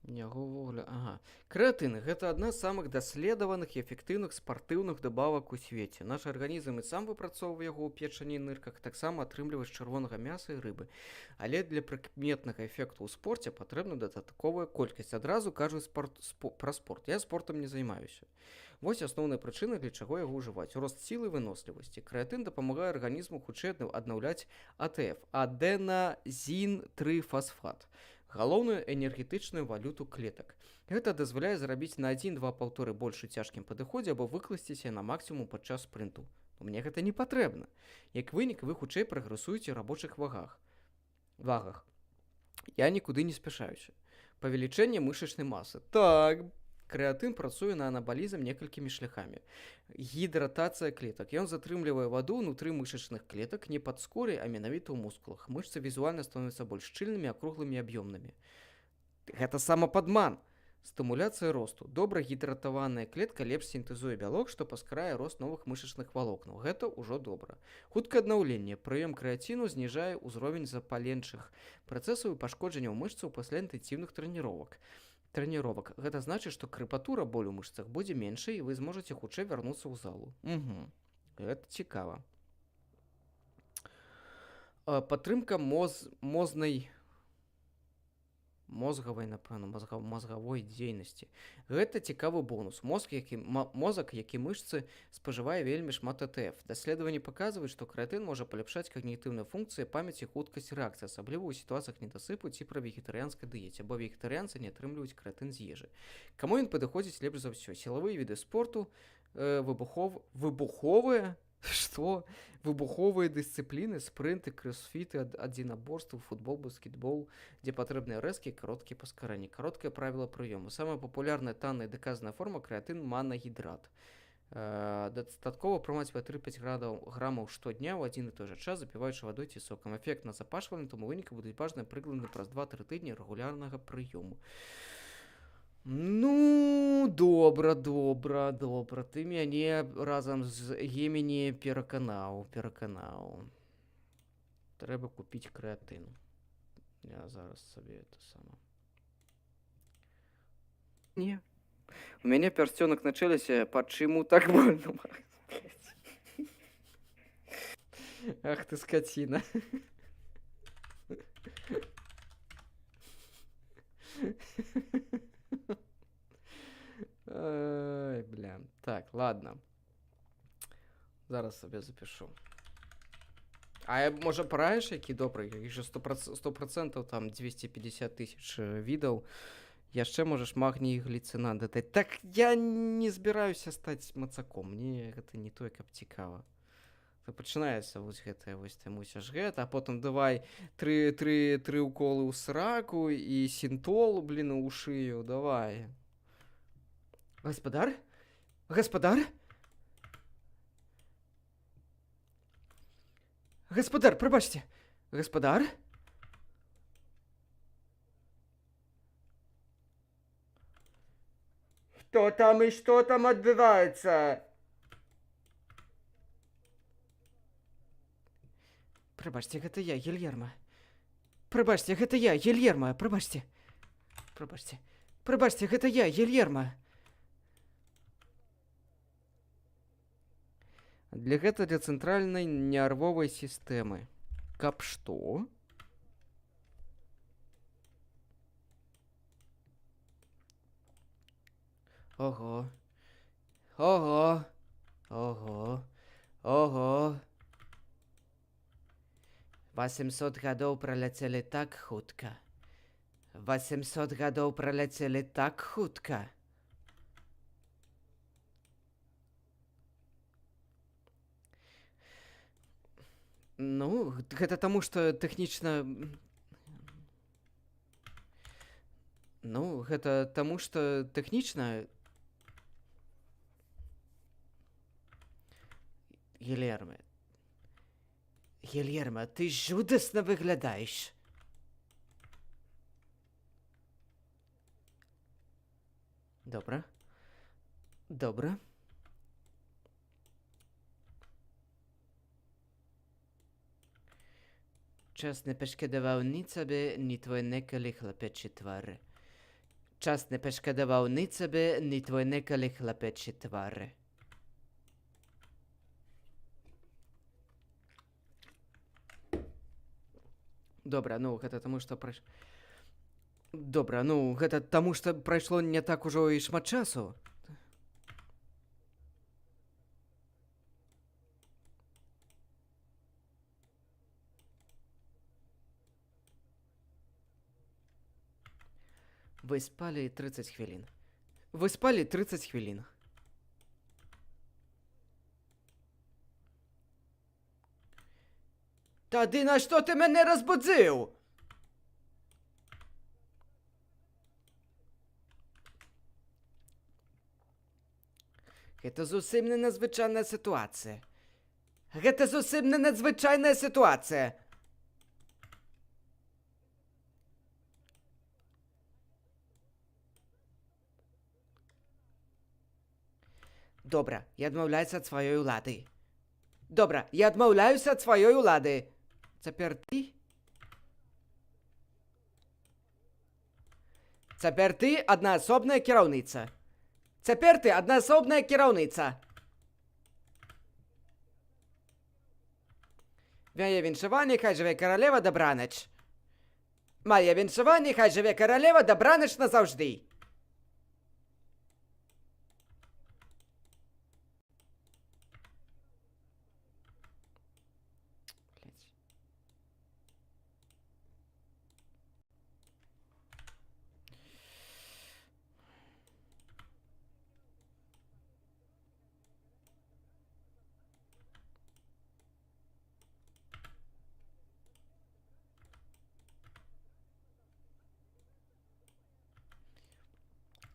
Яго ўвогуле, ага. Крэатын гэта адна з самых даследаваных і эфектыўных спартыўных дабавак у свеце. Наш арганізм і сам выпрацоўвае яго ў печані і нырках, таксама атрымлівае з чырвонага мяса і рыбы. Але для прыкметнага эфекту ў спорце патрэбна дадатковая колькасць. Адразу кажу пра спорт. Я спортам не займаюся. Вось асноўная прычына, для чаго яго ўжываць. Рост сілы і вынослівасці. Крэатын дапамагае арганізму хутчэй аднаўляць АТФ, адэназін-3-фасфат. Галоўную энергетычную валюту клетак. Гэта дазваляе зарабіць на 1-2 больш у цяжкім падыходзе або выкласціся на максімум падчас спрынту. Но мне гэта не патрэбна. Як вынік, вы хутчэй прагрэсуеце ў рабочых вагах. Я нікуды не спяшаюся. Павелічэнне мышачнай масы. Так, крэатын працуе на анабалізм некалькімі шляхамі. Гідратацыя клетак. Ён затрымлівае ваду ўнутры мышачных клетак не пад скурай, а менавіта ў мускулах. Мышцы візуальна становяцца больш шчыльнымі, акруглымі і аб'ёмнымі. Гэта самападман. Стымуляцыя росту. Добра гідратаваная клетка лепш сінтэзуе бялок, што паскарае рост новых мышачных валокнаў. Гэта ўжо добра. Хуткае аднаўленне. Прыём крэаціну зніжае ўзровень запаленчых працэсаў і пашкоджанняў мышцаў пасля інтэнсіўных трэніровак. Гэта значыць, што крыпатура болю ў мышцах будзе меншай, і вы зможаце хутчэй вярнуцца ў залу. Гэта цікава. Падтрымка мозгавой дзейнасці. Гэта цікавы бонус. Мозак, які мышцы, спажывае вельмі шмат АТФ. Даследаванні паказваюць, што крэатын можа паляпшаць когнітыўныя функцыі, памяць і хуткасць рэакцыі, асабліва ў сітуацыях недасыпу ці пры вегетарыянскай дыеце, бо вегетарыянцы не атрымліваюць крэатын з ежы. Каму ён падыходзіць лепш за ўсё? Сілавыя віды спорту, выбуховыя дысцыпліны, спрынты, кросфіты, адзінаборствы, футбол, баскетбол, дзе патрэбныя рэзкія кароткія паскаранні. Кароткае правіла прыёму. Самая папулярная танная даказаная форма крэатын манагідрат. Дастаткова прымаць па 3-5 грамаў штодня ў адзін і той жа час, запіваючы вадой ці сокам. Эфект на запашванне, тому выніку будуць бачныя прыкладна праз 2-3 тыдні рэгулярнага прыёму. Ну, добра. Ты мяне разам з Гемені пераканаў. Трэба купіць крэатын. Я зараз сабе это сама. Не. У мяне пярсцёнак на чэлюсці, пачаму так больно? Ах ты скаціна. Ай, бля. Так, ладно. Зараз сабе запишу. А можа параеш, які добры? Іх жа 100% там 250 тысяч відаў. Яшчэ можаш магній і гліцынат дадаць. Так я не збіраюся стаць мацаком. Мне гэта не той, каб цікава. Пачынаецца вось гэтае, вось ты мусіш гэта, а потым давай 3 уколы ў сраку і сінтол, блін, у шыю, давай. Гаспадар? Гаспадар, прабачце. Гаспадар? Што там і што там адбываецца? Прабачце, гэта я, Гільерма. Прабачце, гэта я, Гільерма. Гэта для цэнтральнай нервовай сістэмы. Каб што? Ого. 800 гадоў праляцелі так хутка. 800 гадоў праляцелі так хутка. Ну, гэта таму, што тэхнічна... Ну, гэта таму, што тэхнічна... Гільерма, ты жудасна выглядаеш. Добра. Час не пашкодував ні тебе, ні твої некалі хлопячі твари. Час не пошкодував ні тебе, ні твої некалі хлопечі твари. Добра, ну, гэта таму, што Добра, ну, гэта таму, што прайшло не так ужо і шмат часу. Вы спалі 30 хвілін. Вы спалі 30 хвілін. Тады на што ты мяне разбудзіў? Гэта зусім не надзвычайная сітуацыя. Гэта зусім не надзвычайная сітуацыя. Добра, я адмаўляюся ад сваёй улады. Добра, я адмаўляюся ад сваёй улады. Цяпер ты? Цяпер ты аднаасобная кіраўніца. Цяпер ты аднаасобная кіраўніца. Мае віншаванне, хай жыве каралева дабранач. Мае віншаванне, хай жыве каралева дабранач назаўжды.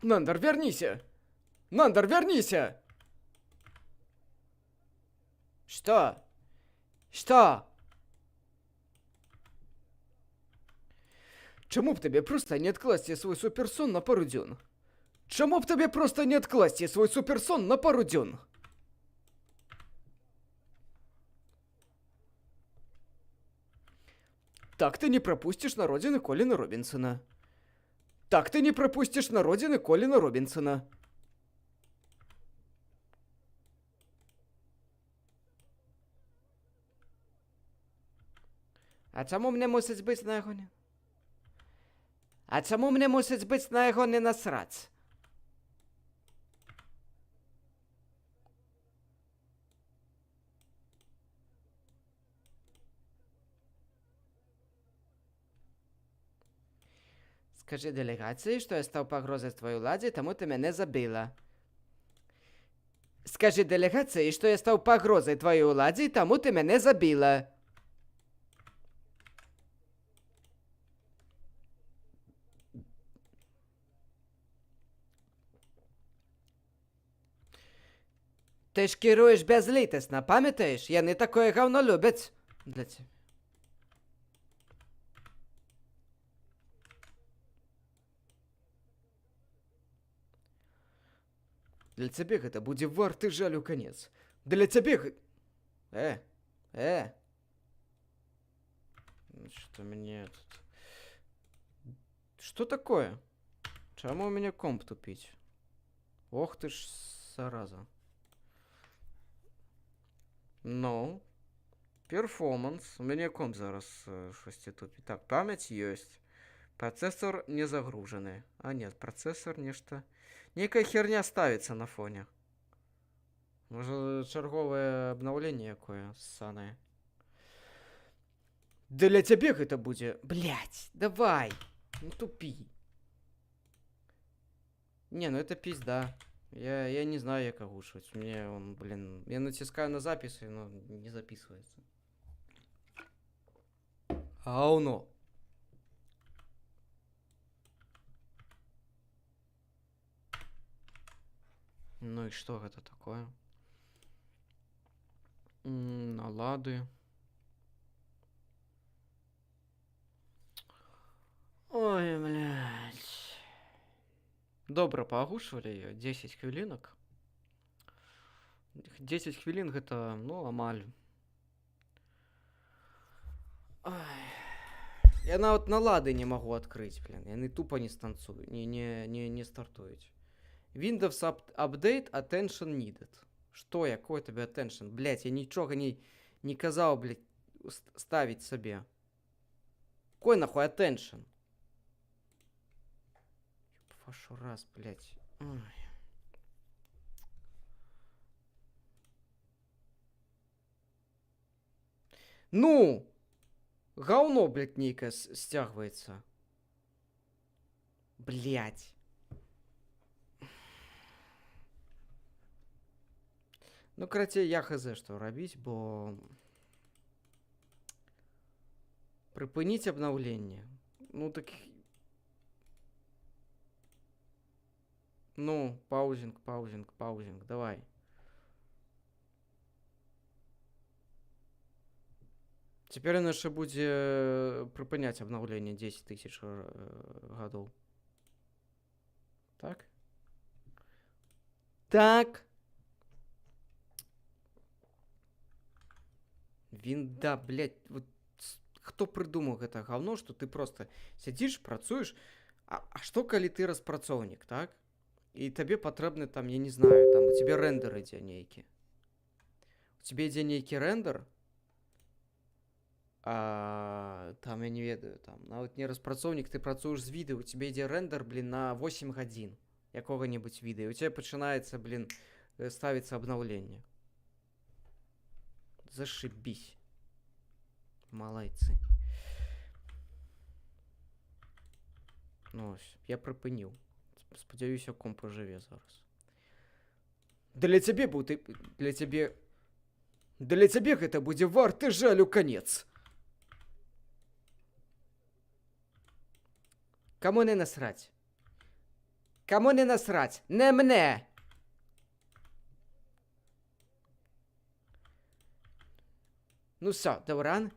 Нандар, верніся! Нандар, верніся! Што? Што? Чаму б табе проста не адкласці свой суперсон на пару дзён? Чаму б табе проста не адкласці свой суперсон на пару дзён? Так ты не прапусціш народзіны Коліна Робінсона. Так ты не прапусціш народзіны Коліна Робінсона. А чаму мне мусіць быць на яго не? А чаму мне мусіць быць на яго не насраць? Скажи делегації, що я став погрозою твоїй владі, тому ти мене забила. Скажи делегації, що я став погрозою твоїй владі, тому ти мене забила. Ти ж керуєш безлітосно, пам'ятаєш? Я не такое говно любець. Для тебе. Для цябе гэта будзе варты жалю канец. Для цябе Что мне тут... Что такое? Чаму у меня комп тупить? Ох ты ж, зараза. Ну, перформанс. У меня комп зараз шости тупить. Так, память есть. Процессор не загруженный. А нет, процессор нечто... Некая херня ставится на фоне. Может, черговое обновление якое ссаное. Для тебе это будет. Блять, давай. Не тупи. Не, ну это пизда. Я не знаю, как оглушивать. Мне он, блин... Я натискаю на записи, но не записывается. Ауно. Ну и что это такое? Налады. Ой, блядь. Добро пооглушивали ее. 10 хвилинок. 10 хвилин это, ну, амаль. Ой. Я вот налады не могу открыть, блин. Яны тупо не станцуют, не стартуют. Windows update attention needed. Что, якой тебе attention? Блять, я ничего не казал, блять, ставить себе. Какой нахуй attention? Вашу раз, блять. Ой. Ну! Говно, блядь, нейкое стягивается. Блять. Ну, короче, я хз, что робить, бо... Припинить обновление. Ну, так... Ну, паузинг, давай. Теперь наше будет припинять обновление 10 тысяч годов. Так? Так. Винда, блядь, вот кто придумал это говно, что ты просто сидишь, працуешь, а что, коли ты распрацовник, так? И тебе потребны там, я не знаю, там, у тебя рендер идзе нейкі. У тебя идзе нейкі рендер, там, я не ведаю, там, нават не распрацоўнік, ты працуеш з відэо, у тебя ідзе рендер, блин, на 8 гадзін якога-небудзь відэа, у тебя пачынаецца, блин, ставіцца обновление. Зашибись. Малайцы. Ну, ось, я припиніў. Спадзяюся, комп пожыве зараз. Для цябе будзе... Для цябе гэта будзе варты жалю канец. Каму не насраць? Каму не насраць? Не мне! Ну все, добран.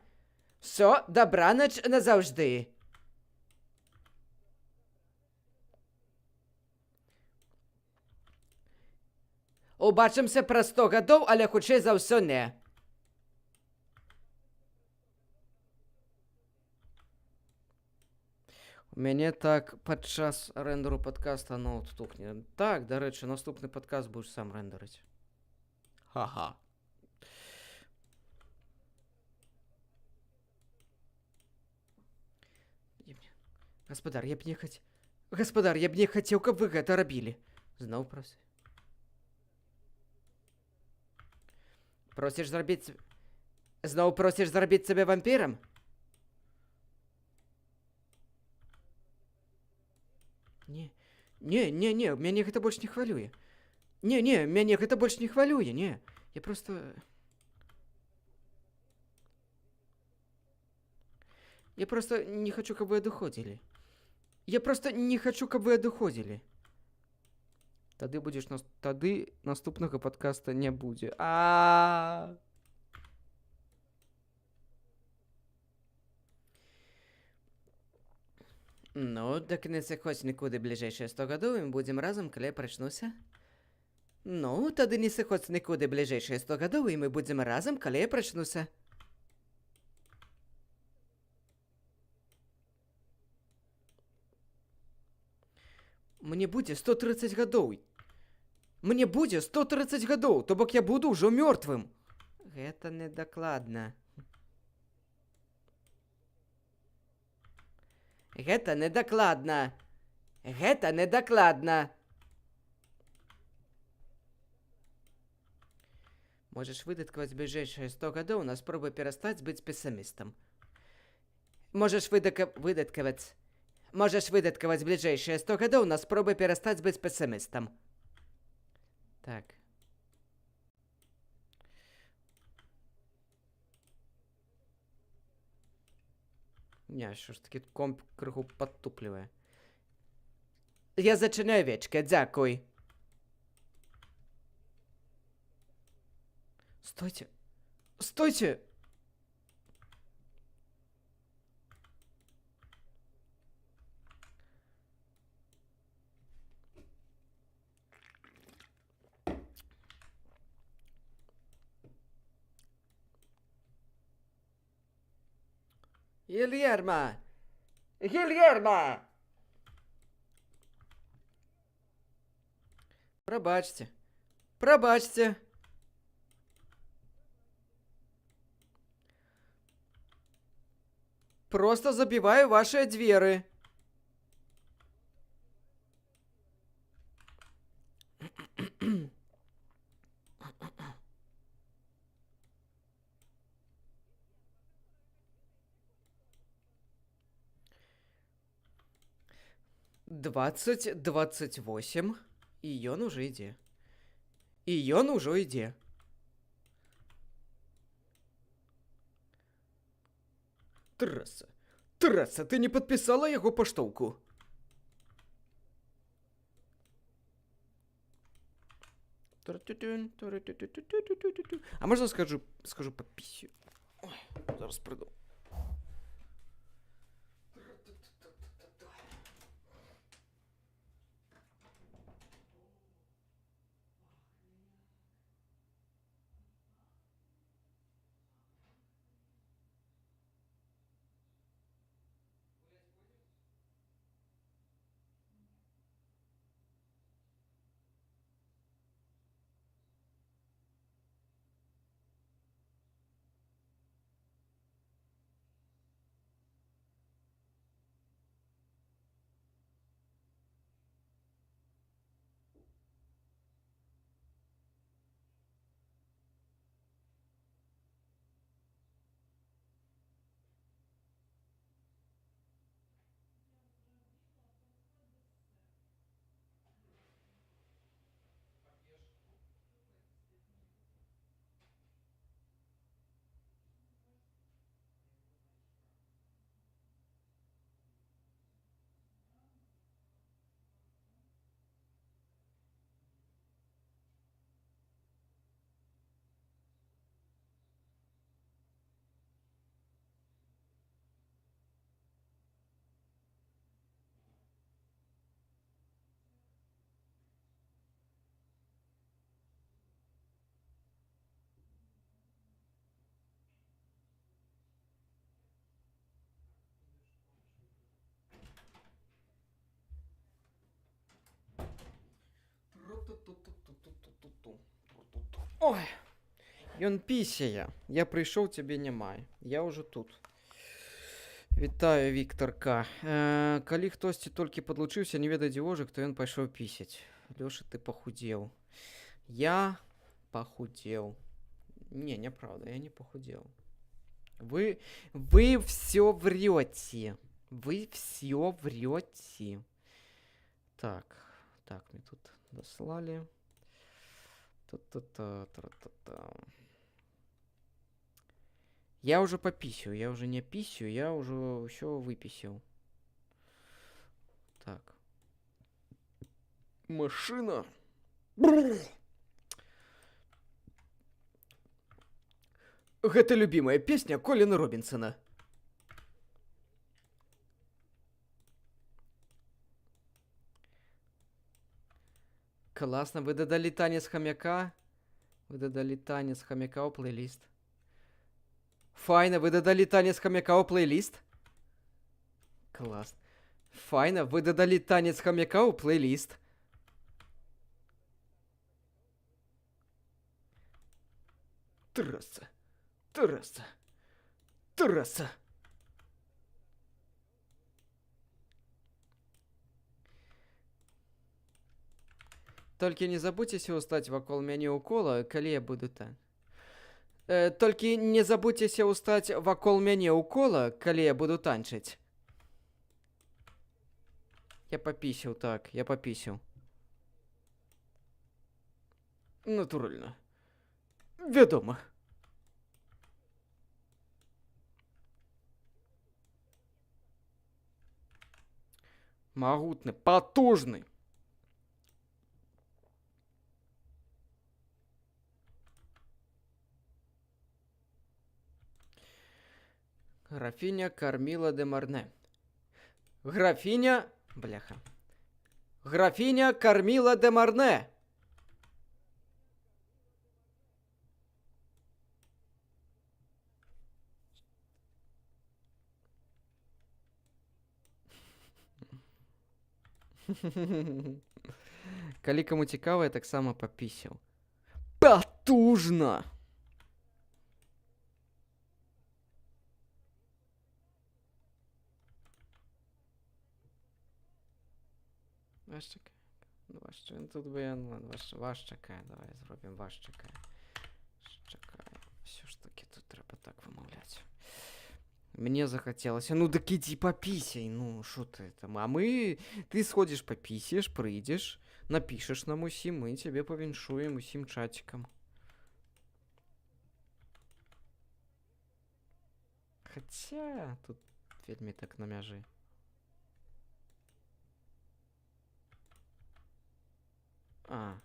Все, добраніч назавжди. Убачымся праз 100 гадоў, але хутчэй за ўсё не. У мяне так падчас рэндеру падкаста ноут тухне. Так, дарэчы, наступны падкаст будзеш сам рэндерыць. Ха-ха. Гаспадар, я б не хацеў... Гаспадар, я б не хацеў, каб вы гэта рабілі. Зноў просі. Просіш зрабіць... Зноў просіш зрабіць сябе вампірам? Не, мяне гэта больш не хвалюе. Не, мяне гэта больш не хвалюе, не. Я просто... Я просто не хочу, каб вы адыходзілі. Я просто не хочу, каб вы адыходзілі. Тады будзеш... Тады наступнага падкаста не будзе. Ну, так не сыходзь нікуды бліжэйшыя 100 гадоў, і мы будзем разам, калі я прачнуся. Ну, тады не сыходзь нікуды бліжэйшыя 100 гадоў, і мы будзем разам, калі я прачнуся. Мне будзе 130 гадоў. Мне будзе 130 гадоў, то бок я буду ўжо мёртвым. Гэта недакладна. Гэта недакладна. Гэта недакладна. Можаш выдаткаваць бліжэйшыя 100 гадоў на спробу перастаць быць песімістам. Можаш выдаткаваць бліжэйшыя 100 гадоў на спробу перастаць быць песімістам. Так. Не, що ж таки комп крыху падтуплівае. Я зачыняю вечка, дзякуй. Стойте. Стойте! Ильярма, Гильермо! Пробачьте. Пробачьте. Просто забиваю ваши двери. Двадцать 28. І ён уже йде. І ён уже йде. Траса. Траса, ты не подписала яго паштоўку? А можна скажу по пісю? Ой, зараз приду. Ой, ён пісяе. Я прыйшоў, цябе няма. Я ўжо тут. Вітаю, Віктор К. Калі хтосьці толькі падлучыўся, не ведае дзівожак, то ён пайшоў пісяць. Лёша, ты пахудзеў. Я похудел. Не, неправда, я не похудел. Вы все врете. Вы все врете. Так, мне тут дослали. Та-та-та-та-та-та. Я уже пописю, я уже не писю, я уже все выписал. Так. Машина. Гэта любимая песня Колина Робинсона. Классно, вы додали танец хомяка. Вы додали танец хомяка у плейлист. Файно, вы додали танец хомяка у плейлист. Класс. Файно, вы додали танец хомяка у плейлист. Трасса. Трасса. Трасса. Толькі не забудзьцеся ўстаць вакол мяне ў кола, калі я буду там. Толькі не забудзьцеся ўстаць вакол мяне ў кола, калі я буду танчыць. Я попісіў, так, я попісіў. Натуральна. Вядома. Магутны, потужны. Графиня Кармила де Марне. Графиня... Бляха. Графиня Кармила де Марне. Калі каму цікава, я таксама папісіў. Патужна! Ваш чакае. Ваш чакае. Тут бы я, ну ладно, ваш чакае. Давай зробім ваш чакае. Чакае. Все ж таки тут трэба так вымаўляць. Мне захацелася. Ну дак ідзі папісяй. Ну, шо ты там? А мы... Ты сходзіш папісіш, прыйдзеш, напішаш нам усім, мы цябе павіншуем усім чацікам. Хаця... Тут вельмі так на мяжы. А,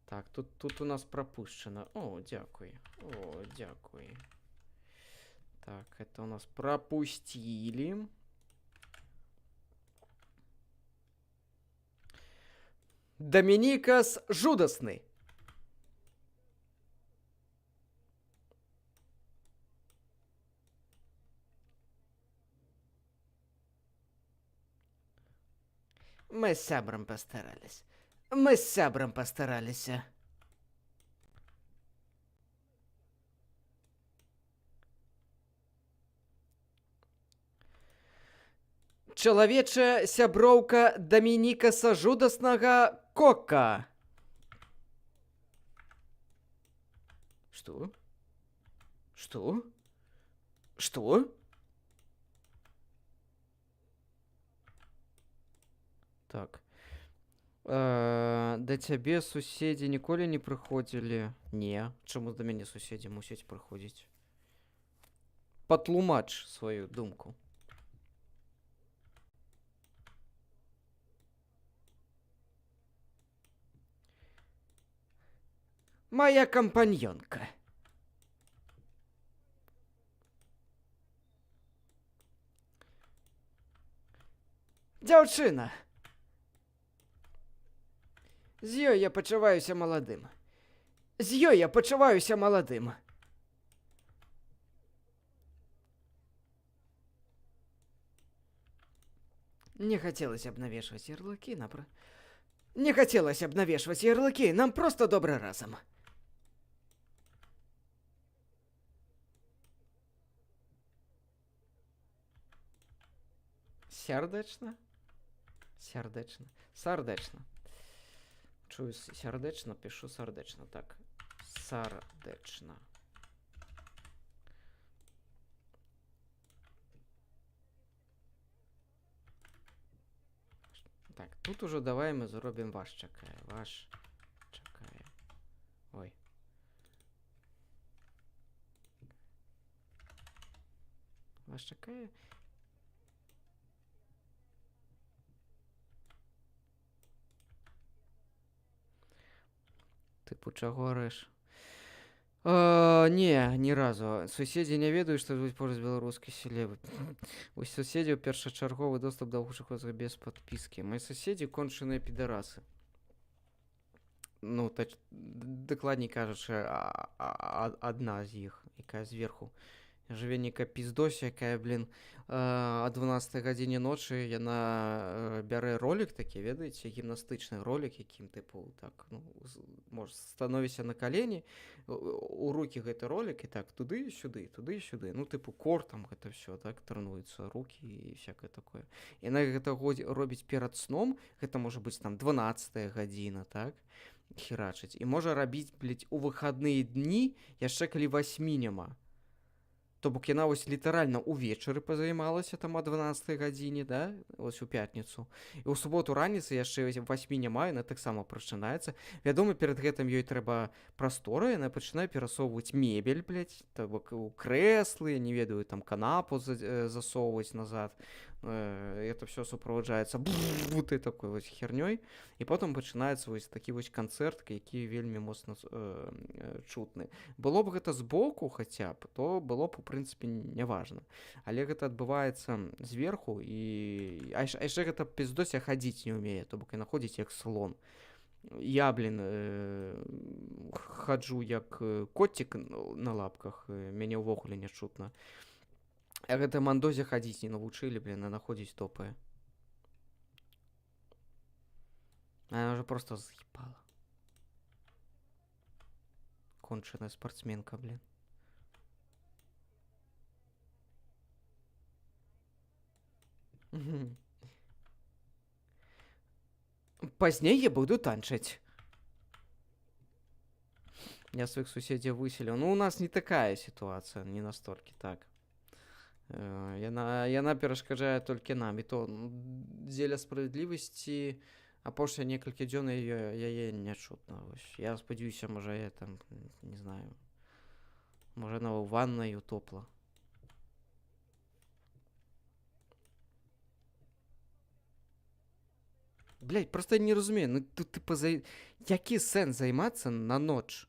так, тут у нас пропущено. О, дякую. О, дякую. Так, это у нас пропустили. Доминикас Жудасный. Мы с сябром постарались. Мы с сябром постарались. Чалавечая сяброўка Дамінікаса Жудаснага Кока. Что? Что? Что? Так. Да цябе суседзі ніколі не прыходзілі? Не. Чаму да мяне суседзі мусяць прыходзіць? Патлумач сваю думку. Моя компаньонка. Дзяўчына. З ёй я пачуваюся маладым. З ёй я пачуваюся маладым. Не хотелось б навешивать ярлыки, Не хотелось б навешивать ярлыки, нам просто добрый разом. Сярдэчна? Сярдэчна. Сардэчна. Чую сярдэчна, пишу сардэчна. Так, сардэчна. Так, тут уже давай мы зробім ваш чакае. Ваш чакае. Ой. Ваш чакае. Типу, чаго рэш? Не, ні разу. Суседзі не ведаюць, што тут поруч беларускай селебы. У суседзяў першачарговы доступ да гучых без падпіскі. Мои суседзі кончаныя підарасы. Ну, дакладней кажучы, адна з іх, якая зверху. Жыве нейкая піздося, якая, блин, о 12 гадзіне ночы яна бярэ ролик такі, ведаеце, гімнастычны ролик, якім, тыпу, так, ну, можа, становіся на калені, у рукі гэты ролик, і так, туды-сюды, туды-сюды, ну, тыпу, кор там гэта все, так, трэнуюцца рукі і всякае такое. Яна гэта робіць перад сном, гэта можа быць там 12 гадзіна, так, херачыць, і можа рабіць, блядь, у выхадныя дні, яшчэ калі 8 няма. То бок яна вось літаральна ўвечары пазаймалася там о 12 гадзіне, да, вось у пятніцу. І ў суботу раніцы яшчэ 8 няма, яна таксама прачынаецца. Вядома, перад гэтым ёй трэба прастора, яна пачынае перасоўваць мебель, блядь, то бок у крэслы, не ведаю, там канапу засоўваць назад. Это все суправаджаецца вот и такой вось хернёй. І потым пачынаецца вось такі вось канцэрт, які вельмі моцна чутны. Было б гэта збоку хаця б, то было б у прынцыпе няважна. Але гэта адбываецца зверху, і яшчэ гэта піздося хадзіць не ўмее, то бок яна ходзіць як слон. Я, блин, хаджу як коцік на лапках, мяне ўвогуле не чутна. А гэта мандозе хадзіць не навучылі, блин, а находзіць топае. Она уже просто заебала. Конченая спортсменка, блин. Позднее я буду танчить. Я своих соседей выселил. Ну, у нас не такая ситуация, не настолько так. Яна перашкаджае толькі нам. І то дзеля справядлівасці апошнія некалькі дзён яе не чутна. Я спадзяюся, можа я там, не знаю, можа на ваннай утопла. Блядь, просто я не разумею. Ну, тут типа які сэнс займацца на ноч?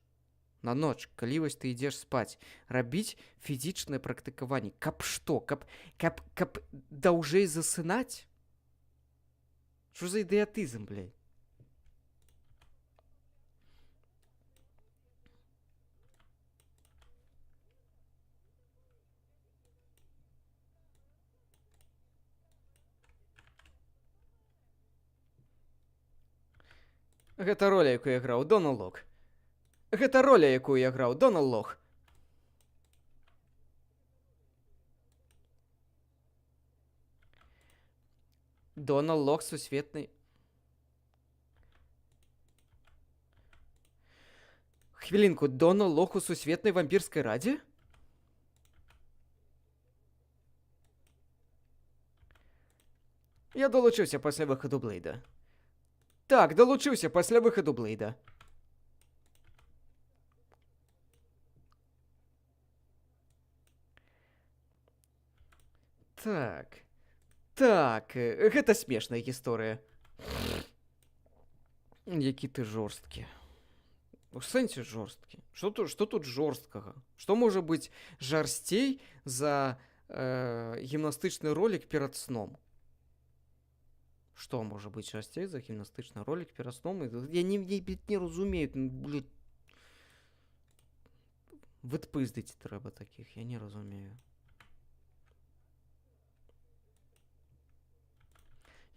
На ноч, калі вось ты ідзеш спаць, рабіць фізічнае практыкаванне. Каб што? Каб даўжэй засынаць? Што за ідыятызм, блядь? Гэта роля, якую я граў, Донал Лок. Гэта роля, якую я граў, Донал Лох. Донал Лох сусветны. Хвілінку, Донал Лох у сусветнай вампірскай радзе? Я долучыўся пасля выхаду Блейда. Так, долучыўся пасля выхаду Блейда. Так. Так, гэта смешная гісторыя. Які ты жорсткі. У сэнсе жорсткі. Што тут жорсткага? Што можа быць жарсцей за гімнастычны ролік перад сном? Што можа быць жарсцей за гімнастычны ролік перад сном? Я не разумею. Блядь. Выдпыздыць трэба такіх, я не разумею.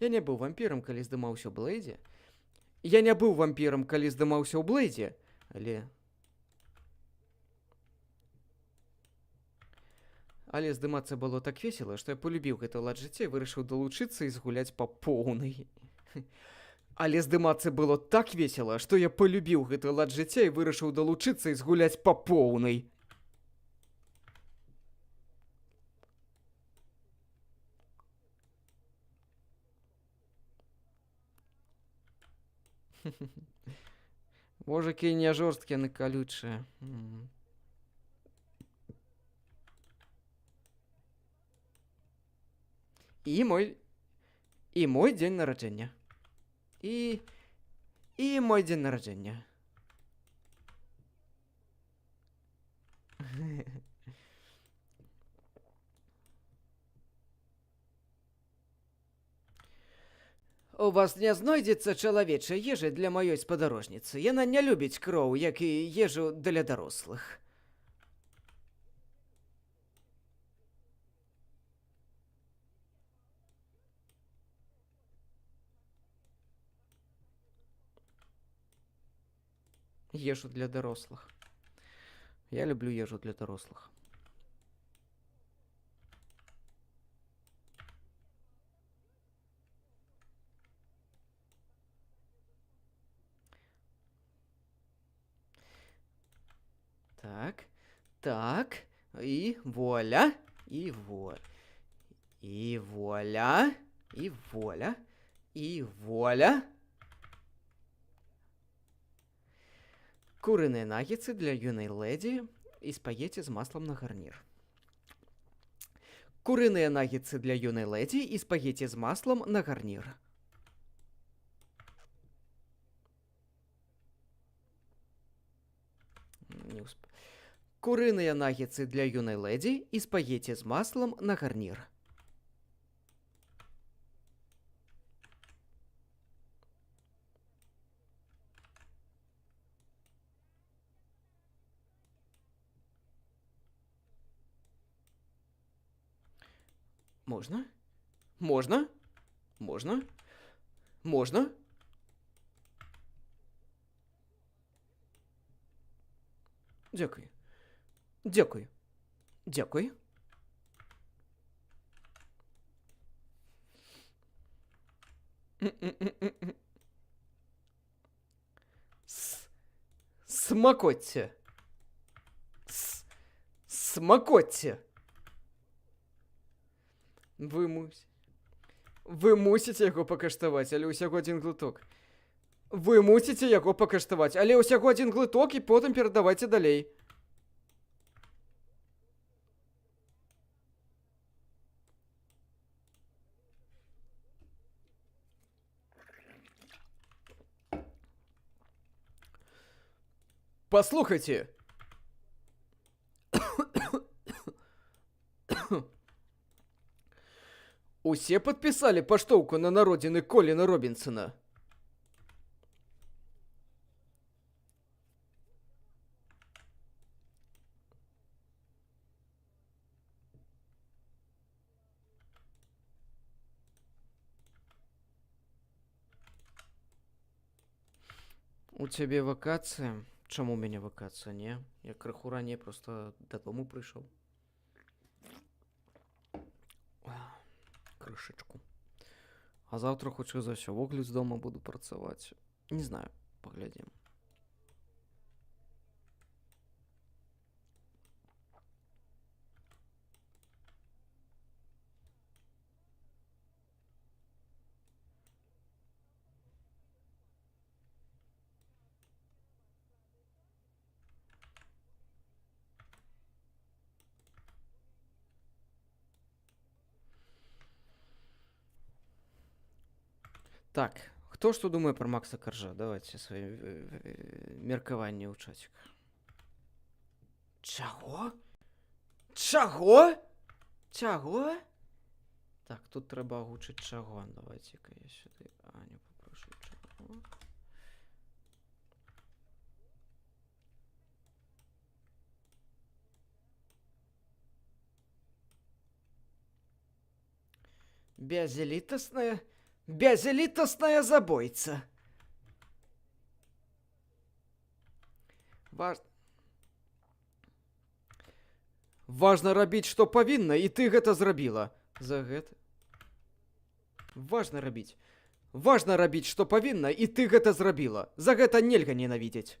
Я не быў вампірам, калі здымаўся ў Блэйдзе. Я не быў вампірам, калі здымаўся ў Блэйдзе, але здымацца было так весела, што я полюбіў гэты лад жыцця і вырашыў далучыцца і згуляць па поўнай. Але здымацца было так весела, што я полюбіў гэты лад жыцця і вырашыў далучыцца і згуляць па поўнай. Боже, якія не жорсткія, яны калючыя. І мой дзень нараджэння. І мой дзень нараджэння. У вас не знойдзецца чалавечай ежы для маёй спадарожніцы. Яна не любіць кроў, як і ежу для дарослых. Ежу для дарослых. Я люблю ежу для дарослых. Так, і воля, і воля, і воля, і воля, і воля. Курыныя наггетсы для юнай леді і спагеці з маслом на гарнір. Курыныя наггетсы для юнай леді і спагеці з маслом на гарнір. Курыныя наггетсы для юнай леді і спагеці з маслом на гарнір. Можна? Можна? Можна? Можна? Дякую. Дякую. Дякую. Смакоття. Смакоття. Ви мусіце яго пакаштаваць, але ўсяго адзін глыток. Вы мусіце яго пакаштаваць, але ўсяго адзін глыток і потым перадавайце далей. Послухайте. Усе подписали паштоўку на народзіны Коліна Робінсона? У цябе вакацыя? Чаму у мяне вакацыя, не? Я крыху раней просто дадому прыйшоў. Крышачку. А завтра, хутчэй за ўсё, вогляд з дома буду працаваць. Не знаю, паглядзім. Так, хто што думае пра Макса Каржа? Давайте свае меркаванні ў чацік. Чаго? Чаго? Чаго? Так, тут трэба агучыць чаго. Давайте-ка я сюды Аню попрошу. Чаго? Безэлітасная забойца. Важна рабіць, што павінна, і ты гэта зрабіла. За гэта? Важна рабіць, што павінна, і ты гэта зрабіла. За гэта нельга ненавідзець.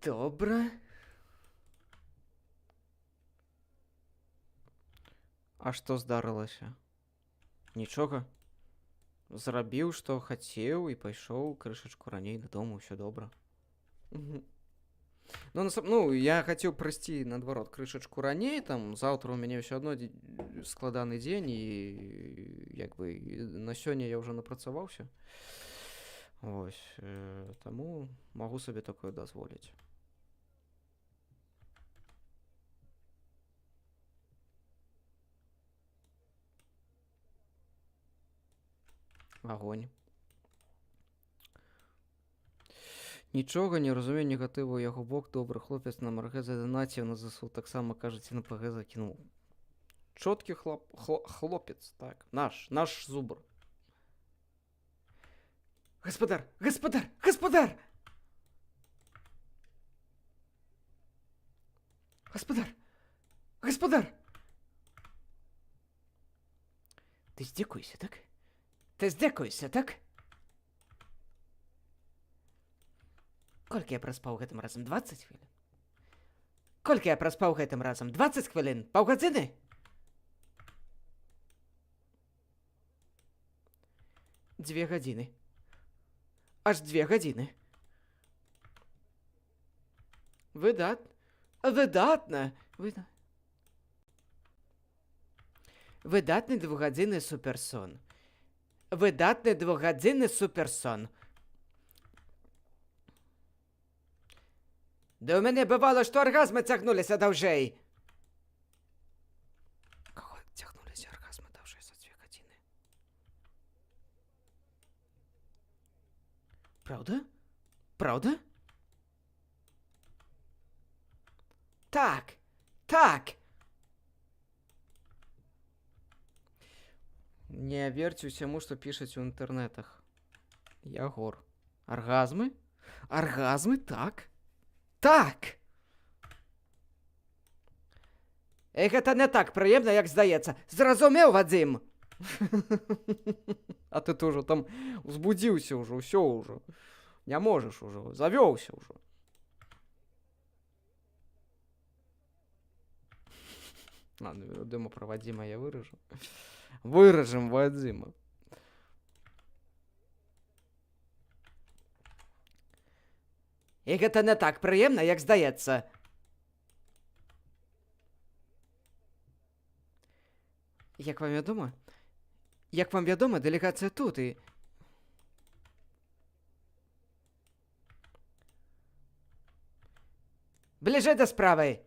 Добра. А што здарылася? Нічога. Зрабіў, што хацеў, і пайшоў крышачку раней дадому, ўсё добра. Ну, я хацеў прыйсці, наадварот, крышачку раней, там, заўтра у мяне ўсё адно складаны дзень, і, як бы, на сёння я ўжо напрацаваўся. Вось, таму магу сабе такое дазволіць. Агонь. Нічога не разумею негатыву ў яго бок. Добры хлопец на МРГ заданаціў на ЗСУ. Таксама, кажаце, на ПГ закінуў. Чоткі хлопец, так. Наш зубр. Гаспадар! Гаспадар! Гаспадар! Гаспадар! Гаспадар! Ты здзекуешся, так? Ты здзекуешся, так? Колькі я праспаў гэтым разам? 20 хвілін? Колькі я праспаў гэтым разам? 20 хвілін? Паўгадзіны? Дзве гадзіны. Аж 2 гадзіны. Выдатна. Выдатны 2-гадзінны суперсон. Выдатны 2-гадзінны суперсон. Да ў мяне бывала, што аргазмы цягнуліся даўжэй. Каго цягнуліся аргазмы даўжэй за 2 гадзіны? Праўда? Правда? Так, так. Не верьте усяму, што пішаць у інтэрнэтах. Ягор. Аргазмы? Аргазмы, так. Так! Гэта не так прыемна, як здаецца. Зразумеў, Вадзім? А ты тоже там узбудзіўся ўжо, ўсё ўжо. Не можаш ужо, завёўся ўжо. Ладно, думаю, про Вадима я выражу. Выражем Вадима. І гэта не так прыемна, як здаецца. Як вам вядома? Як вам вядома, дэлегацыя тут і... Бліжэй да справы.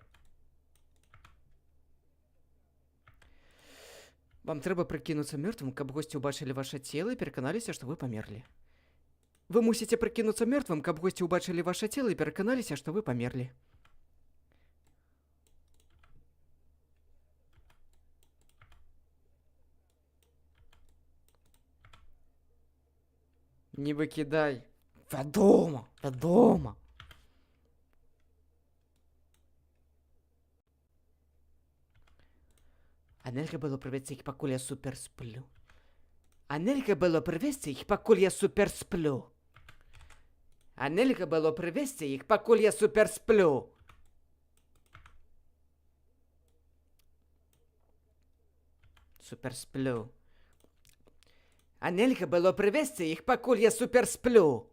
Вам трэба прыкінуцца мёртвым, каб госці ўбачылі ваша цела і пераканаліся, што вы памерлі. Вы мусіце прыкінуцца мёртвым, каб госці ўбачылі ваша цела і пераканаліся, што вы памерлі. Не выкідай. Вядома, вядома. А нельга было прывесці іх, пакуль я супер сплю. А нельга было прывесці іх, пакуль я супер сплю. А нельга было прывесці іх, пакуль я супер сплю. Супер сплю. А нельга было прывесці іх, пакуль я супер сплю.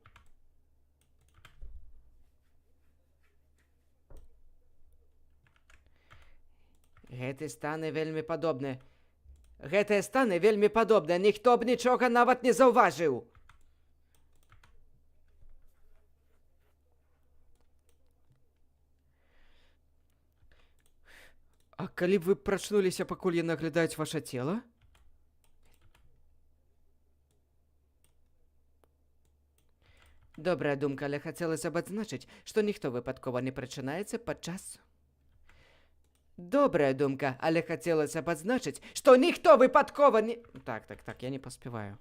Гэтыя станы вельмі падобны. Гэтыя станы вельмі падобны. Ніхто б нічога нават не заўважыў. А калі б вы прачнуліся, пакуль яны аглядаюць ваша цела? Добрая думка, але хацелася б адзначыць, што ніхто выпадкова не прачынаецца падчас... Добрая думка, але хацелася б адзначыць, што ніхто выпадкова не... Так, я не паспяваю.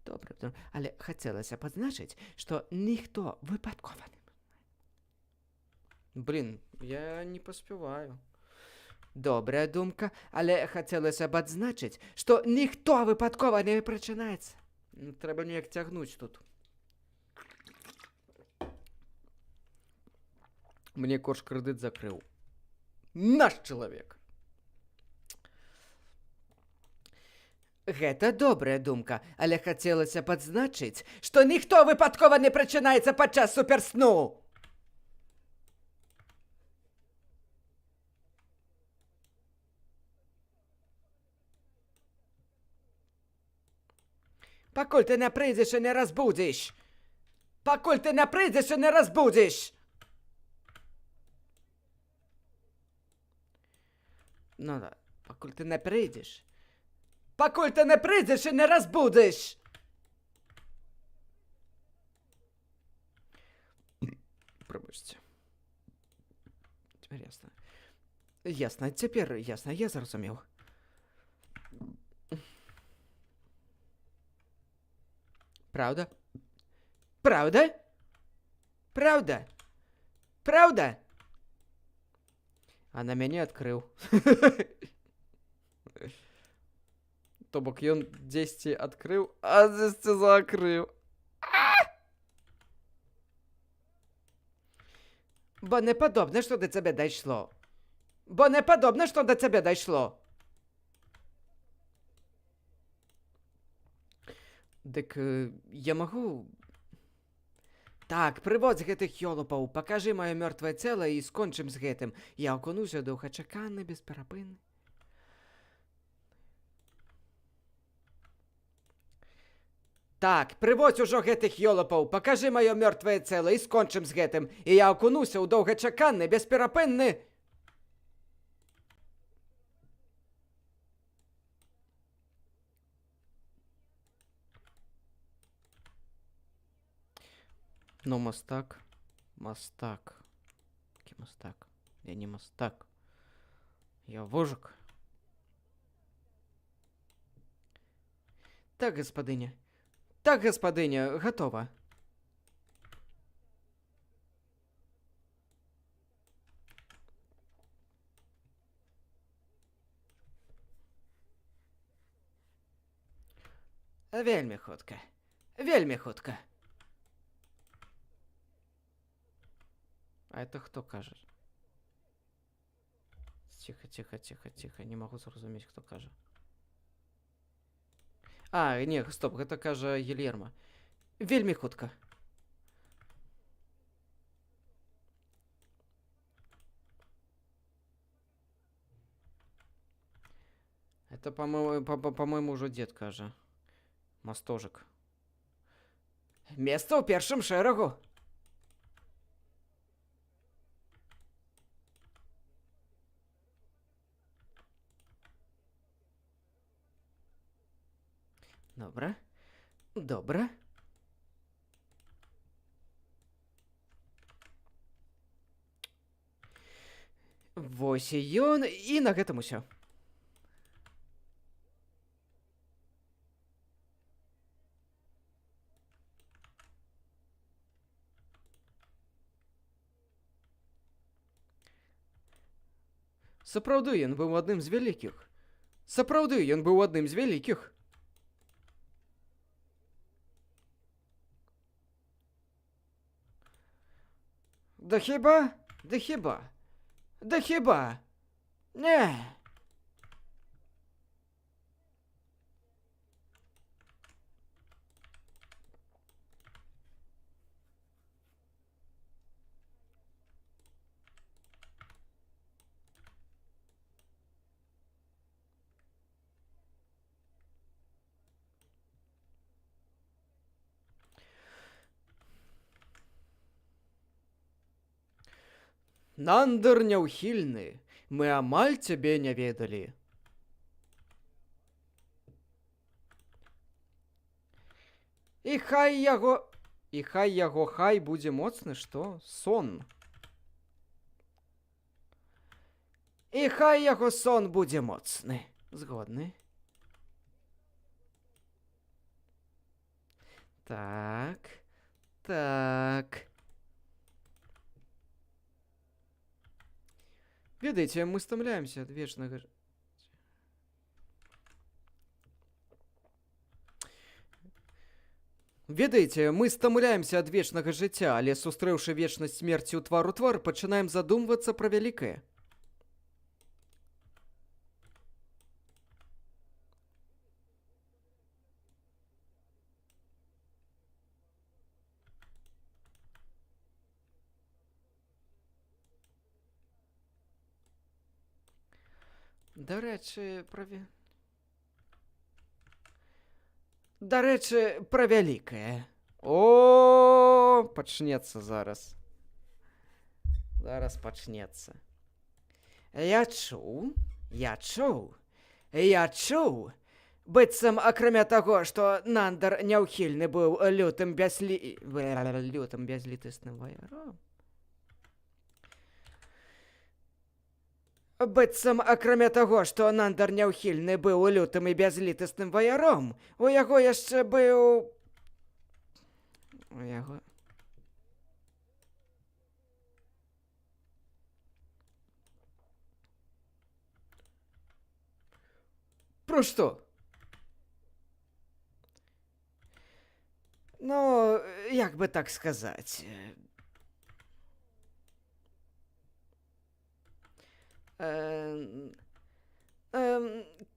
Добра, але хацелася б адзначыць, што ніхто выпадкова не... Блін, я не паспяваю. Добрая думка, але хацелася б адзначыць, што ніхто выпадкова не прачынаецца. Трэба неяк цягнуць тут. Мне корж крэдыт закрыў. Наш чалавек. Гэта добрая думка, але хацелася б адзначыць, што ніхто выпадкова не прачынаецца падчас суперсну. Пакуль ты не прыйдзеш і не разбудзіш. Пакуль ты не прыйдзеш і не разбудзіш. Ну да, пакуль ты не прыйдзеш. Пакуль ты не прыйдзеш і не разбудзіш. Прабачце. Цяпер ясна. Ясна, цяпер ясна, я зразумеў. Правда? Правда? Правда? Правда? А на мяне адкрыў. То бок ён дзесьці адкрыў, а дзесьці закрыў. Бо не падобна, што да цябе дайшло. Бо не падобна, што да цябе дайшло. Дык я магу... Так, прыводзь гэтых ёлупаў, пакажы маё мёртвае цела і скончым з гэтым. Я акунуся доўгачаканы, бесперапынны. Так, прыводзь ужо гэтых ёлупаў, пакажы маё мёртвае цела і скончым з гэтым. І я акунуся ў доўгачаканы, бесперапынны... Но мастак. Мастак. Який мастак? Я не мастак. Я вожик. Так, господиня. Так, господиня, готово. Вельми хутка. Вельми хутка. А это кто каже? Тихо, тихо, тихо, тихо. Не могу зрозуміць, хто каже. А, не, стоп, гэта кажа Гільерма. Вельми хутка. Это, по-моему, уже дед кажа. Мастожик. Место ў першым шэрагу. Добра. Добра. Вось і ён, і на гэтым усё. Сапраўды ён быў адным з вялікіх. Сапраўды ён быў адным з вялікіх. Да хіба? Да хіба? Да хіба? Не. Нандер няўхільны, мы амаль цябе не ведалі. І хай яго хай будзе моцны, што? Сон. І хай яго сон будзе моцны. Згодны. Так. Так. Ведаеце, мы стамляемся ад вечнага... Ведаеце, мы стамляемся ад вечнага жыцця, але сустрэўшы вечнасць смерці ў твар у твар, пачынаем задумвацца пра вялікае. Дарэчы, пра вялікае. О, пачнецца зараз. Зараз пачнецца. Я чуў, быццам, акрамя таго, што Нандер няўхільны быў лютым бязлітасным ваяром. Быццам, акрамя таго, што Нандер няўхільны быў лютым і бязлітасным ваяром, у яго яшчэ быў... У яго... Про што? Ну, як бы так сказаць...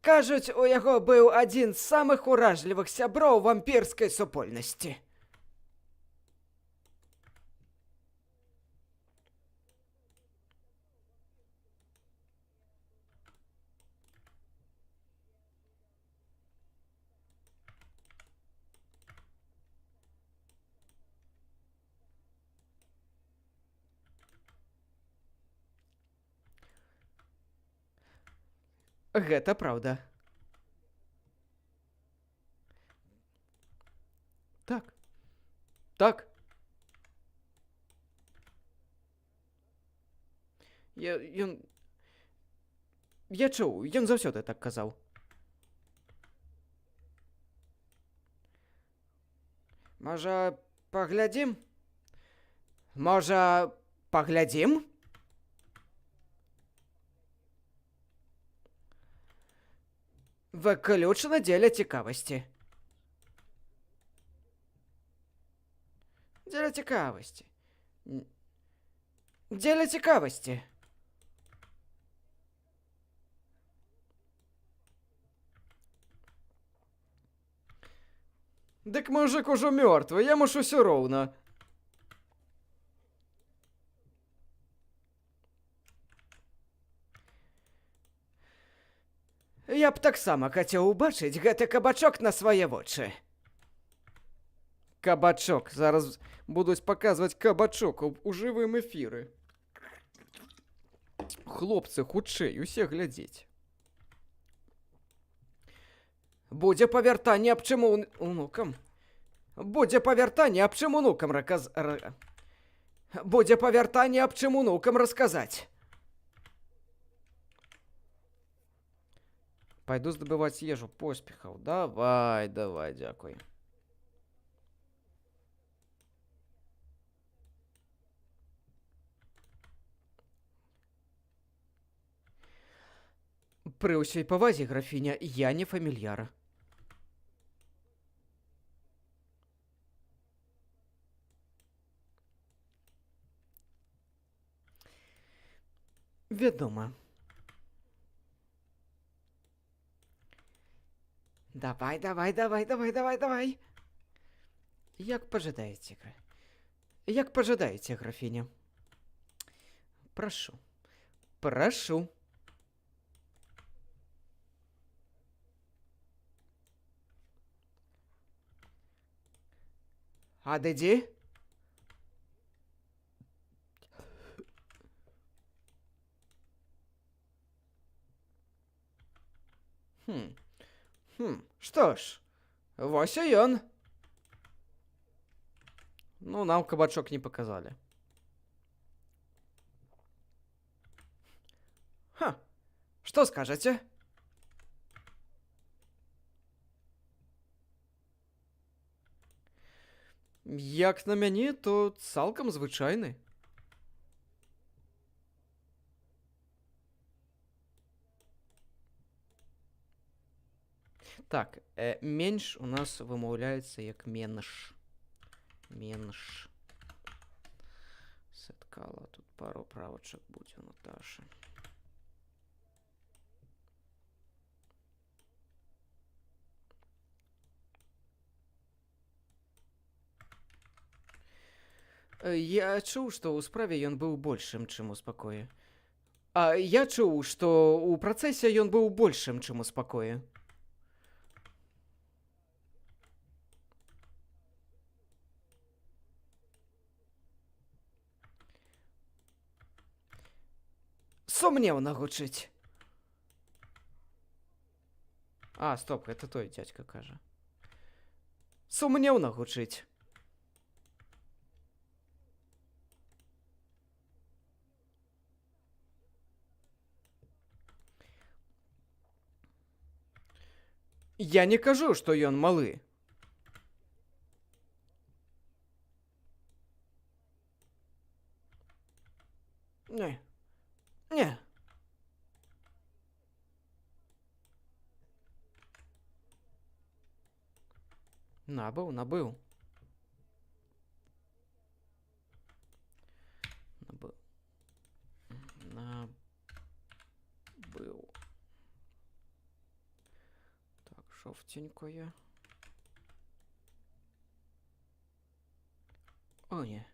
Кажуць, у яго быў адзін з самых уражлівых сяброў вампірскай супольнасці. Гэта праўда. Так. Так. Я чуў, ён заўсёды так казаў. Можа, паглядзім? Можа, паглядзім? Выключна дзеля цікавасці. Дзеля цікавасці. Дзеля цікавасці. Дык мужик ужо мёртвы, яму ж усё роўна. Я б таксама хацеў убачыць гэты кабачок на свае вочы. Кабачок. Зараз будуць паказваць кабачок у жывым эфіры. Хлопцы, хутчэй, усе глядзець. Будзе павяртанне аб чым унукам. Будзе павяртанне аб чым унукам Будзе павяртанне аб чым унукам расказаць. Пайду здабываць ежу. Поспехаў. Давай, дзякуй. Пры ўсёй павазе, графіня, я не фамільяр. Вядома. Давай. Як пажадаеце, графіня. Прашу. Адыдзі. Што ж, вось і ён. Ну, нам кабачок не паказалі. Што скажаце? Як на мяне, то цалкам звычайны. Так, менш у нас вымаўляецца як менш. Менш. Сеткала, тут пару правачак будзе у Наташы. Я чуў, што ў справе ён быў большым, чым у спакоі. Я чуў, што ў працэсе ён быў большым, чым у спакоі. Сумнеўна гучыць. Стоп, гэта той дзядзька кажа. Сумнеўна гучыць. Я не кажу, што ён малы. Не. Набыў. Так, жовтенькое. О, не.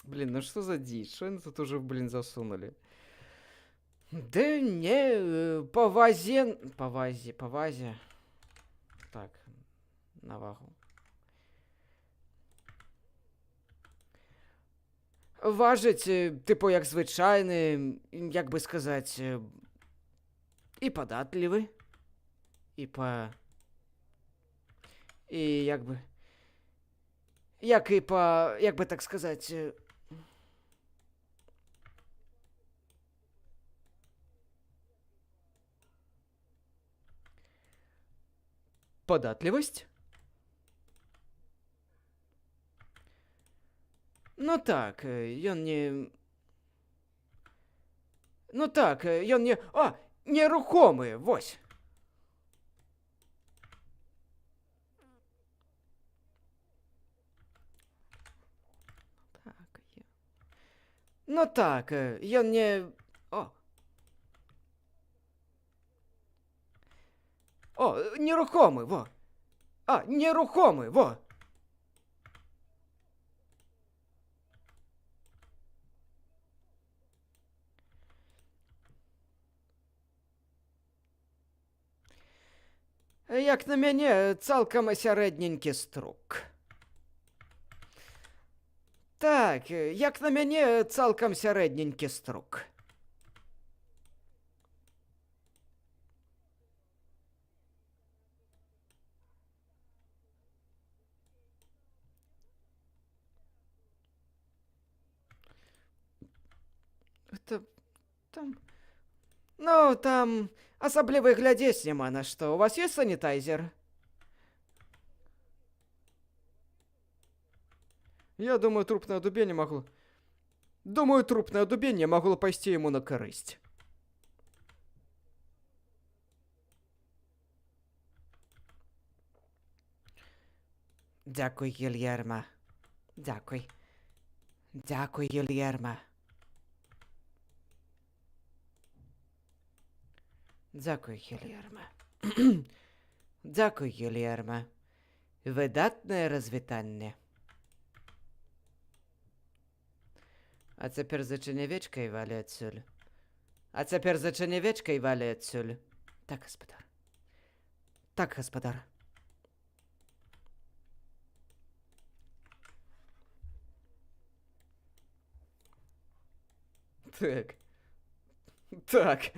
Блин, ну что за дичь? Что они тут уже, засунули? Да не, по вазе. Так, на вагу. Важить, типу, як звичайний, як би сказати, і податливий, і по. І як би. Як і по. Як би так сказати. Податливость? Ну так, ён не. Ну так, ён не. А! Нерухомы, вось. Так, є. Ну так, ён не. О. О, нерухомий, во. А, нерухомий, во. Як на мяне, цалкам сярэдненькі струк. Так, як на мяне, цалкам сярэдненькі струк. Это там. Ну, там асабліва глядзець няма на што. У вас есть санітайзер? Я думаю, трупное дубение могло... Думаю, трупное дубение могло пойти ему на корысть. Дякую, Гільєрма. Дякую. Дякую, Гільєрма. Дякую, Гільєрма. Дякую, Гільєрма. Видатне розвітання. А цяпер зачынявечка і валі адсюль. А цяпер зачынявечка і валі адсюль. Так, гаспадар. Так, гаспадар. Так. Так.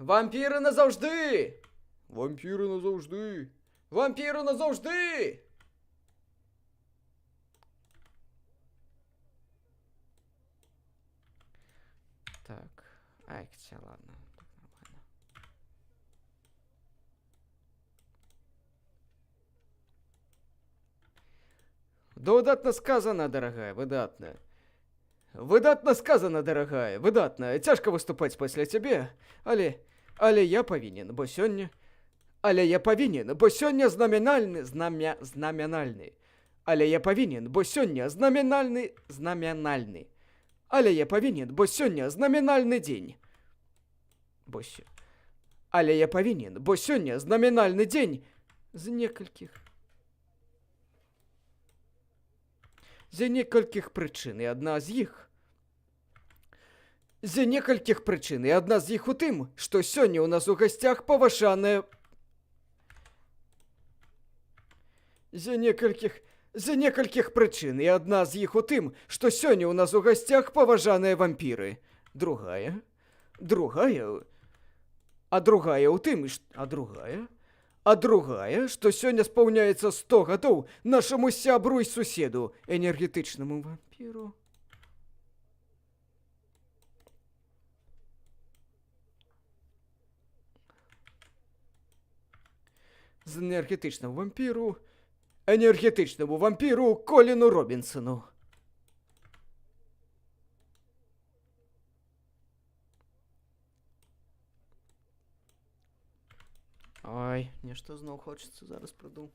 Вампіри назавжди! Вампіри назавжди! Вампіри назавжди! Так. Ай, хотя ладно. Так нормально. Да выдатно сказано, дорогая, выдатно. Выдатно сказано, дорогая, выдатно. Цяжка выступаць пасля цябе, але я павінен, бо сёння... Але я павінен, бо сёння знамянальны, знамянальны. Але я павінен, бо сёння знамянальны. Але я павінен, бо сёння знамянальны дзень. Але я павінен, бо сёння знамянальны дзень з некалькіх прычын, і адна з іх... З некалькіх прычын, і адна з іх у тым, што сёння ў нас у гасцях паважаная... З некалькіх прычын, і адна з іх у тым, што сёння ў нас у гасцях паважаныя вампіры. Другая ў тым, што сёння спаўняецца 100 гадоў нашаму сябру і суседу, энергетычнаму вампіру. З энергетычнаму вампіру Коліну Робінсону. Ой, нешта зноў хочацца, зараз прыду.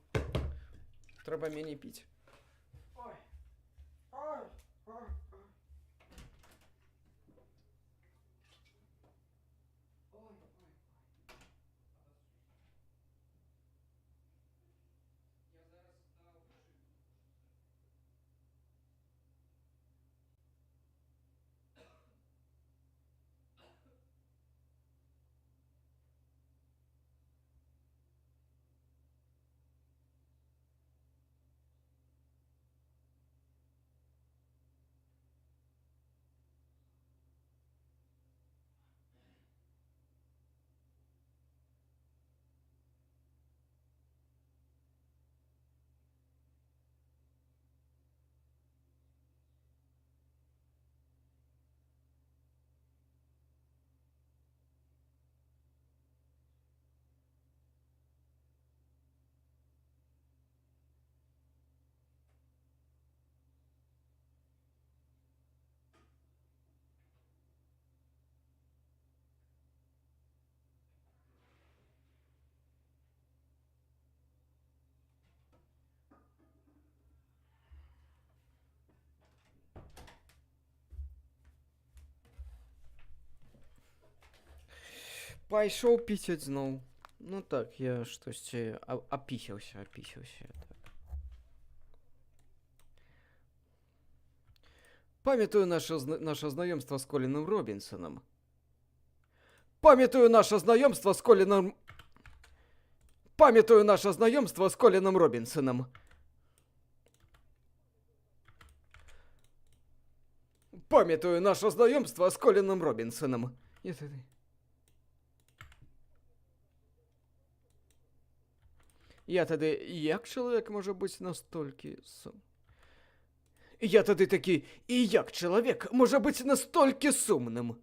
Трэба меней піць. Ой. Ой. Ой. Пайшоў пісаць зноў. Ну так, я штосьці апісаўся. Так. Памятаю наше знаёмства з Коліном Робінсонам. Памятаю наше знаёмства з Коліном... Памятаю наше знаёмства з Коліном Робінсонам. Памятаю наше знаёмства з Коліном Робінсонам. Я тады, як чалавек можа быць настолькі сум? Я тады такі, і як чалавек можа быць настолькі сумным?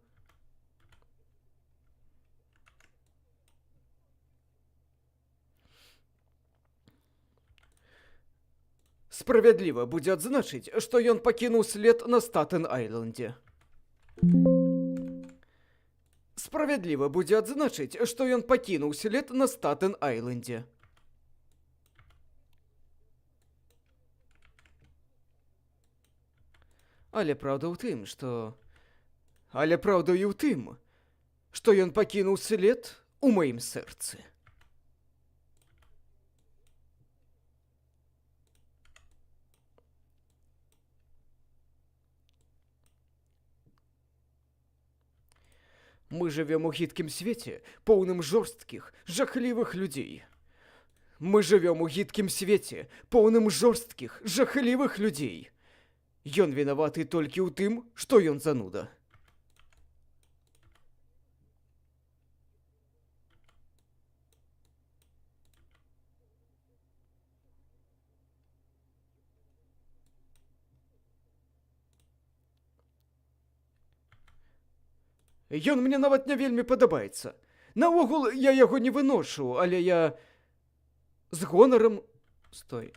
Справядліва будзе адзначыць, што ён пакінуў след на Статэн-Айлендзе. Справядліва будзе адзначыць, што ён пакінуў след на Статэн-Айлендзе. Але праўда ў тым, што... Але праўда і ў тым, што ён пакінуў след у маім сэрцы. Мы жывем у гідкім свеце, поўным жорсткіх, жахлівых людзей. Мы жывем у гідкім свеце, поўным жорсткіх, жахлівых людзей. Ён вінаваты толькі ў тым, што ён зануда. Ён мне нават не вельмі падабаецца. Наогул я яго не выношу, але я з гонарам... Стой.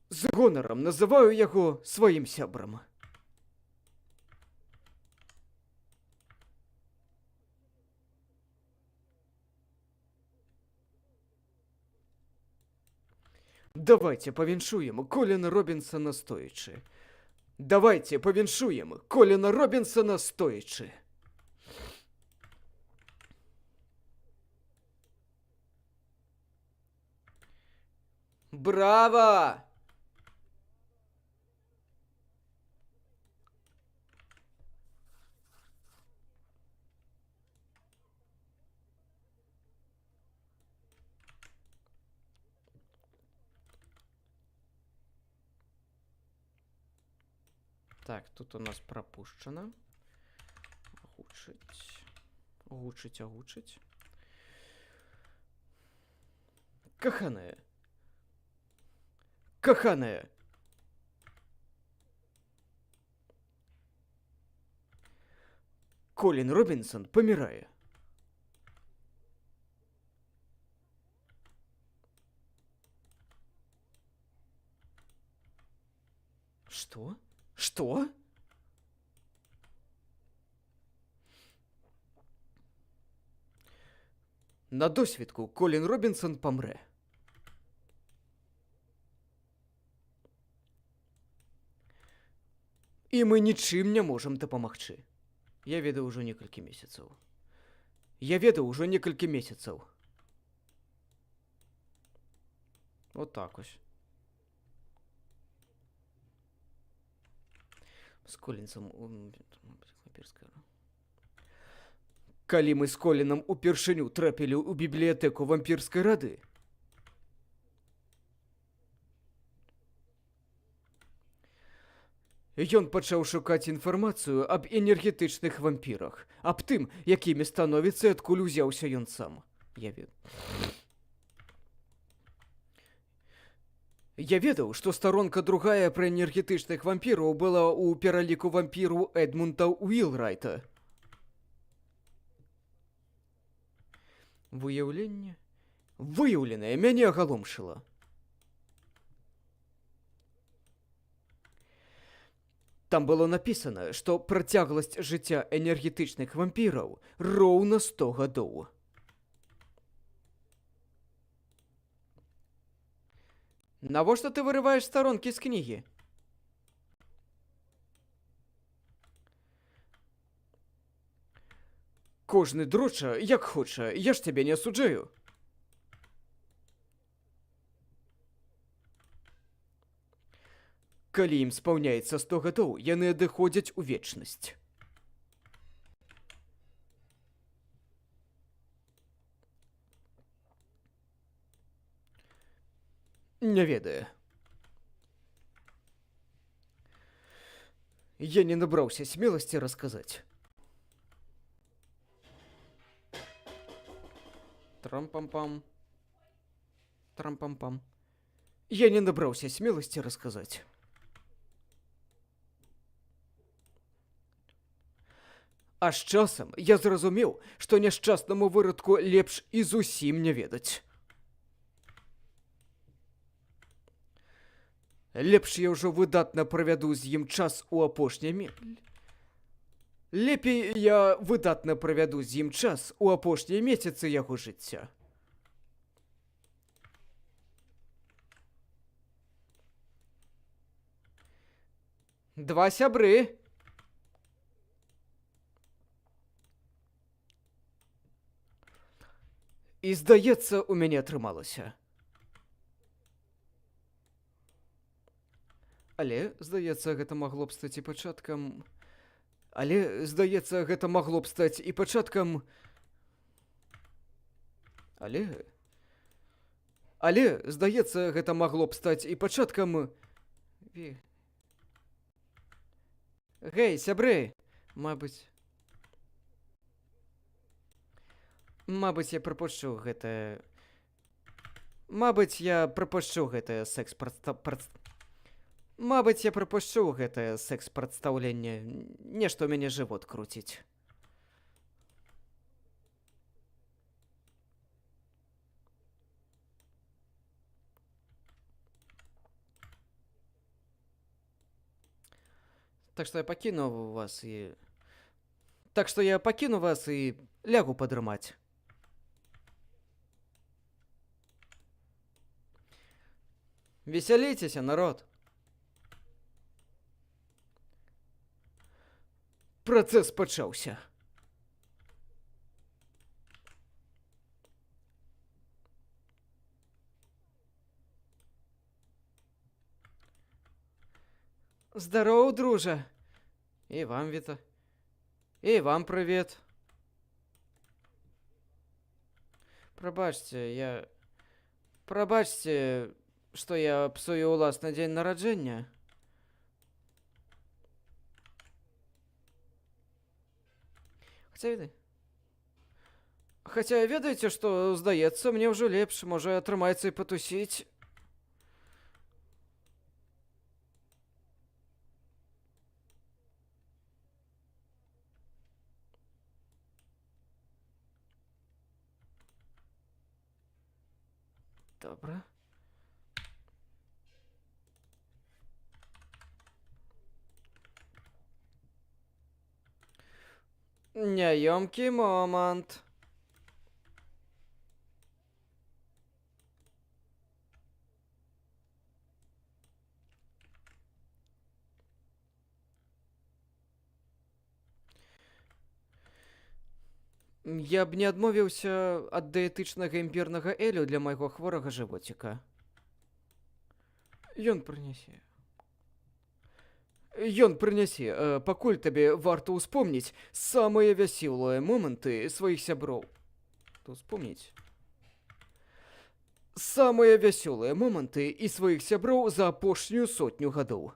З гонарам называю яго сваім сябрам. Давайте павіншуем Коліна Робінсона стоячы. Давайте павіншуем Коліна Робінсона стоячы. Браво! Так, тут у нас пропущено. Гучить. Каханая. Колін Робінсон помирає. Что? На досвідку Колін Робінсон помре. І ми нічим не можемо дапамагчы. Я ведаю ўжо некалькі месяцаў. Вот так ось. З Колінсом вампірская. Калі мы з Колінам упершыню трапілі ў бібліятэку вампірскай рады, ён пачаў шукаць інфармацыю аб энергетычных вампірах, аб тым, якімі становіцца, адкуль узяўся ён сам. Я ведаў, што старонка другая пра энергетычных вампіраў была ў пераліку вампіру Эдмунда Уілрайта. Выяўленае мяне агаломшыла. Там было напісана, што працягласць жыцця энергетычных вампіраў роўна 100 гадоў. Навошта ты вырываеш старонкі з кнігі? Кожны дроча, як хоча, я ж цябе не асуджаю. Калі ім спаўняецца 100 гадоў, яны адыходзяць у вечнасць. Не ведаю. Я не набраўся смеласці расказаць. Трам-пам-пам. Трам-пам-пам. Я не набраўся смеласці расказаць. А з часам я зразумеў, што няшчаснаму вырадку лепш і зусім не ведаць. Лепш я ўжо выдатна правяду з ім час у апошні Лепей я выдатна правяду з ім час у апошнія месяцы яго жыцця. Два сябры. І, здаецца, у мяне атрымалася. Але, здаецца, гэта магло б стаць і пачаткам... Але, здаецца, гэта магло б стаць і пачаткам... Але, здаецца, гэта магло б стаць і пачаткам... Гэй, сябры! Мабыць, я прапушчу гэта... Мабыць, я прапушчу гэтае секс-прадстаўленне. Нешта ў мяне жывот круціць. Так што я пакіну вас і лягу падрымаць. Весяліцеся, народ! Працэс пачаўся. Здароў, дружа! І вам прывет. Прабачце, што я псую ўласны дзень нараджэння. Хаця ведаеце, што, здаецца, мне ўжо лепш, можа, атрымаецца і патусіць. Добра. Няёмкі момант. Я б не адмовіўся ад дыетычнага імбірнага элю для майго хворага жывоціка. Ён прынясе, пакуль табе варта ўспомніць самыя вясёлыя моманты сваіх сяброў. Самыя вясёлыя моманты і сваіх сяброў за апошнюю 100 гадоў.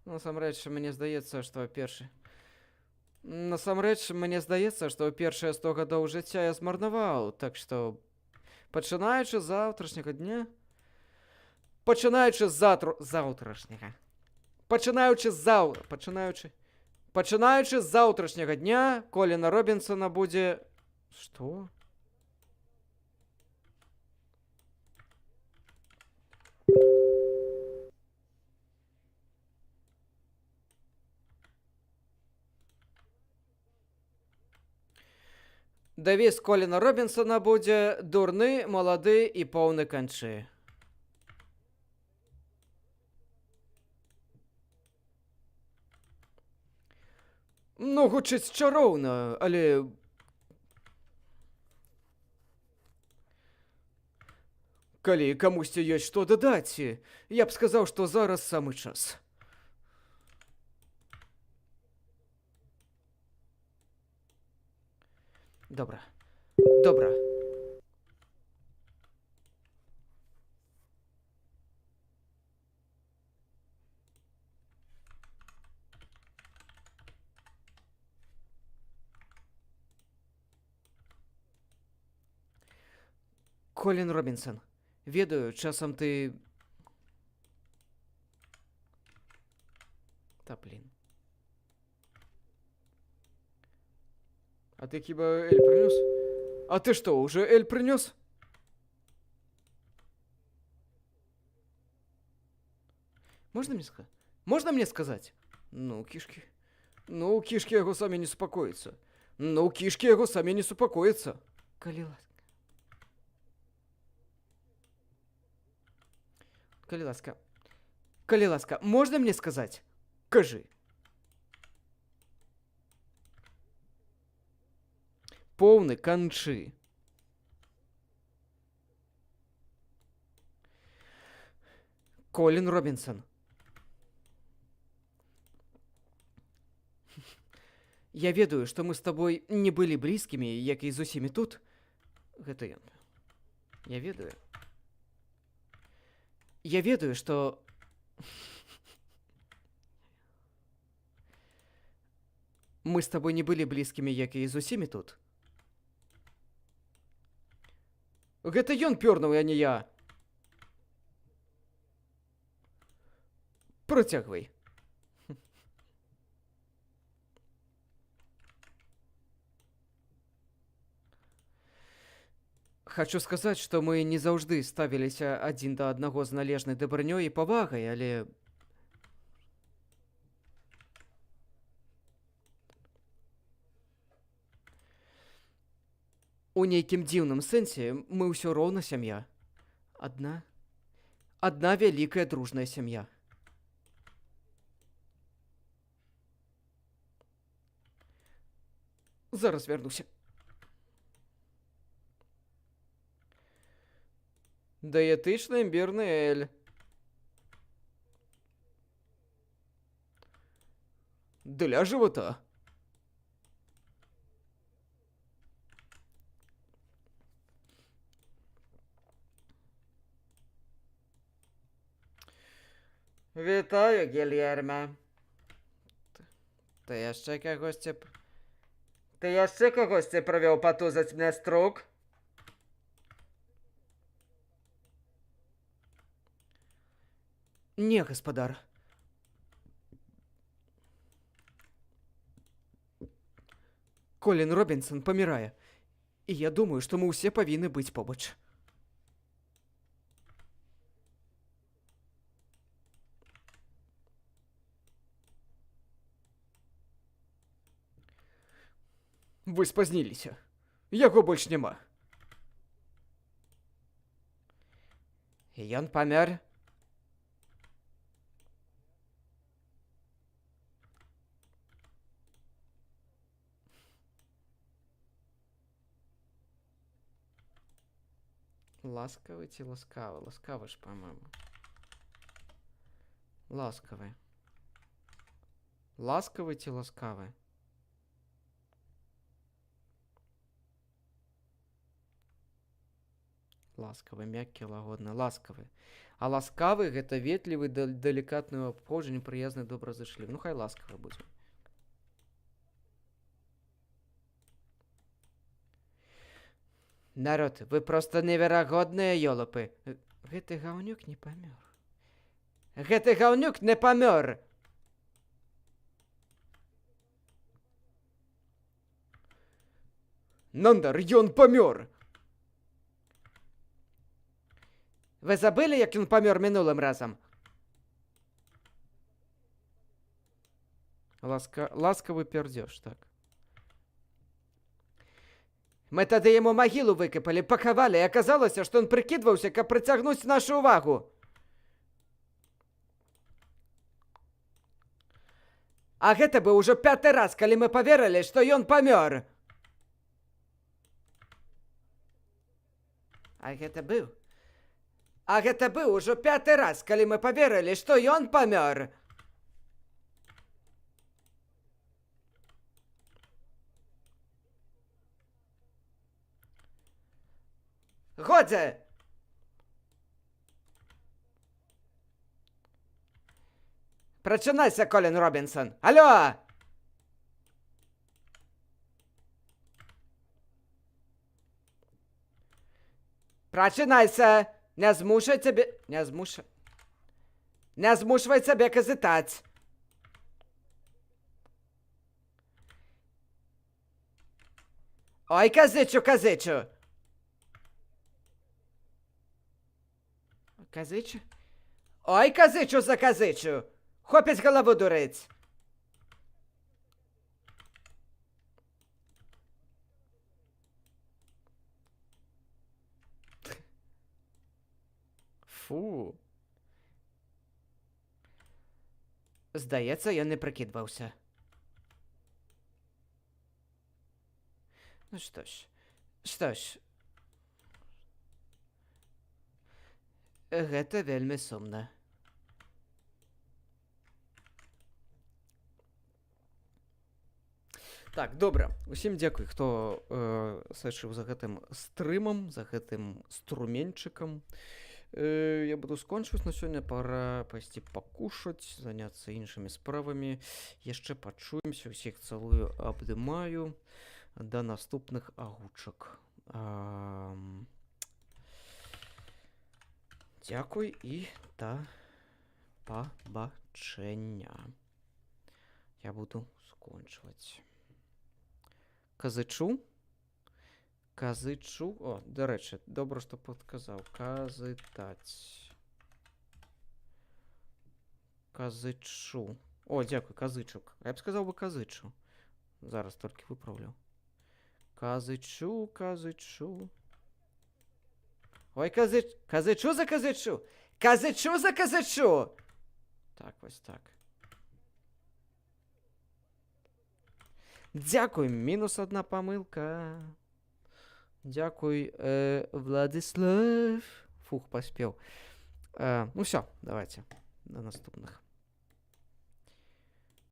Насамрэч, мне здаецца, што першыя 100 гадоў жыцця я змарнаваў, так што пачынаючы з заўтрашняга дня... Пачынаючы з заўтрашняга дня Коліна Робінсона будзе... Што? Дэвіз Коліна Робінсона будзе дурны, малады і поўны канчы. Ну, гучыць чароўна, але... Калі камусьці ёсць што дадаць, я б сказаў, што зараз самы час. Добра. Добра. Колін Робінсон, ведаю, часам ты... Та, блин. А ты хіба Эль принес? А ты что, уже Эль принес? Можно мне сказать? Можно мне сказать? Ну, кишки. Ну, кишки яго самі не супакояцца. Ну, кишки яго самі не супакояцца. Калі ласка. Калі ласка. Калі ласка, можна мне сказаць? Кажы. Поўны канчы. Колін Робінсон. Я ведаю, што мы з табой не былі блізкімі, як і з усімі тут. Гэта ён. Я ведаю. Я ведаю, што... Мы з табой не былі блізкімі, як і з усімі тут. Гэта ён пёрнуў, а не я. Працягвай. Хачу сказаць, што мы не заўжды ставіліся адзін да аднаго з належнай дабрынёй і павагай, але... У нейкім дзіўным сэнсе мы ўсё роўна сям'я. Адна вялікая дружная сям'я. Зараз вярнуся. Дыетычны імбірны эль. Для жывота. Вітаю, Гільерме. Ты яшчэ кагосьці правёў патузаць мне струк? Не, гаспадар. Колін Робінсон памірае. І я думаю, што мы ўсе павінны быць побач. Вы спазніліся. Яго больш няма. Ён памёр? Ласкавы ці ласкавы? Ласкавы ж, па-моему. Ласкавы. Ласкавы ці ласкавы? Ласкавы, мяккі, лагодны, ласкавы. А ласкавы гэта ветлівы, далікатны ў абходжанні, прыязны, добразычлівы. Ну, хай ласкавы будзе. Народ, вы проста неверагодныя ёлапы. Гэты гаўнюк не памёр. Гэты гаўнюк не памёр! Нондар, ён памёр! Вы забылі, як ён памёр мінулым разам? Ласкавы пердзёж, так. Мы тады яму магілу выкапалі, пахавалі, і аказалася, што ён прыкідваўся, каб прыцягнуць нашу ўвагу. А гэта быў ужо 5-ты раз, калі мы паверылі, што ён памёр. А гэта быў ужо 5-ты раз, калі мы паверылі, што ён памёр. Годзе! Прачынайся, Колін Робінсон! Алло! Прачынайся! Не змушай цябе... Не змушвай цябе казытаць! Ой, казычу! Казычу? Ой, казычу за казычу! Хопіць галаву дурыць! Фу. Здаецца, ён не прыкідваўся. Ну што ж. Гэта вельмі сумна. Так, добра. Усім дзякуй, хто сачыў за гэтым стрымам, за гэтым струменчыкам. Я буду скончваць на сёння, пора пайсці пакушаць, заняцца іншымі справамі. Яшчэ пачуемся, усіх цалую, абдымаю. Да наступных агучак. Дзякуй і да пабачэння. Я буду скончваць. Казычу. О, дарэчы, добра, што падказаў. Казычу. О, дзякуй, казычук. Я б сказаў бы казычу. Зараз толькі выпраўляў. Казычу. Ой, казычу за казычу. Так, вось так. Дзякуй, мінус одна памылка. Дзякуй, Владислав. Фух, паспеў. Ну всё, давайте. До наступных.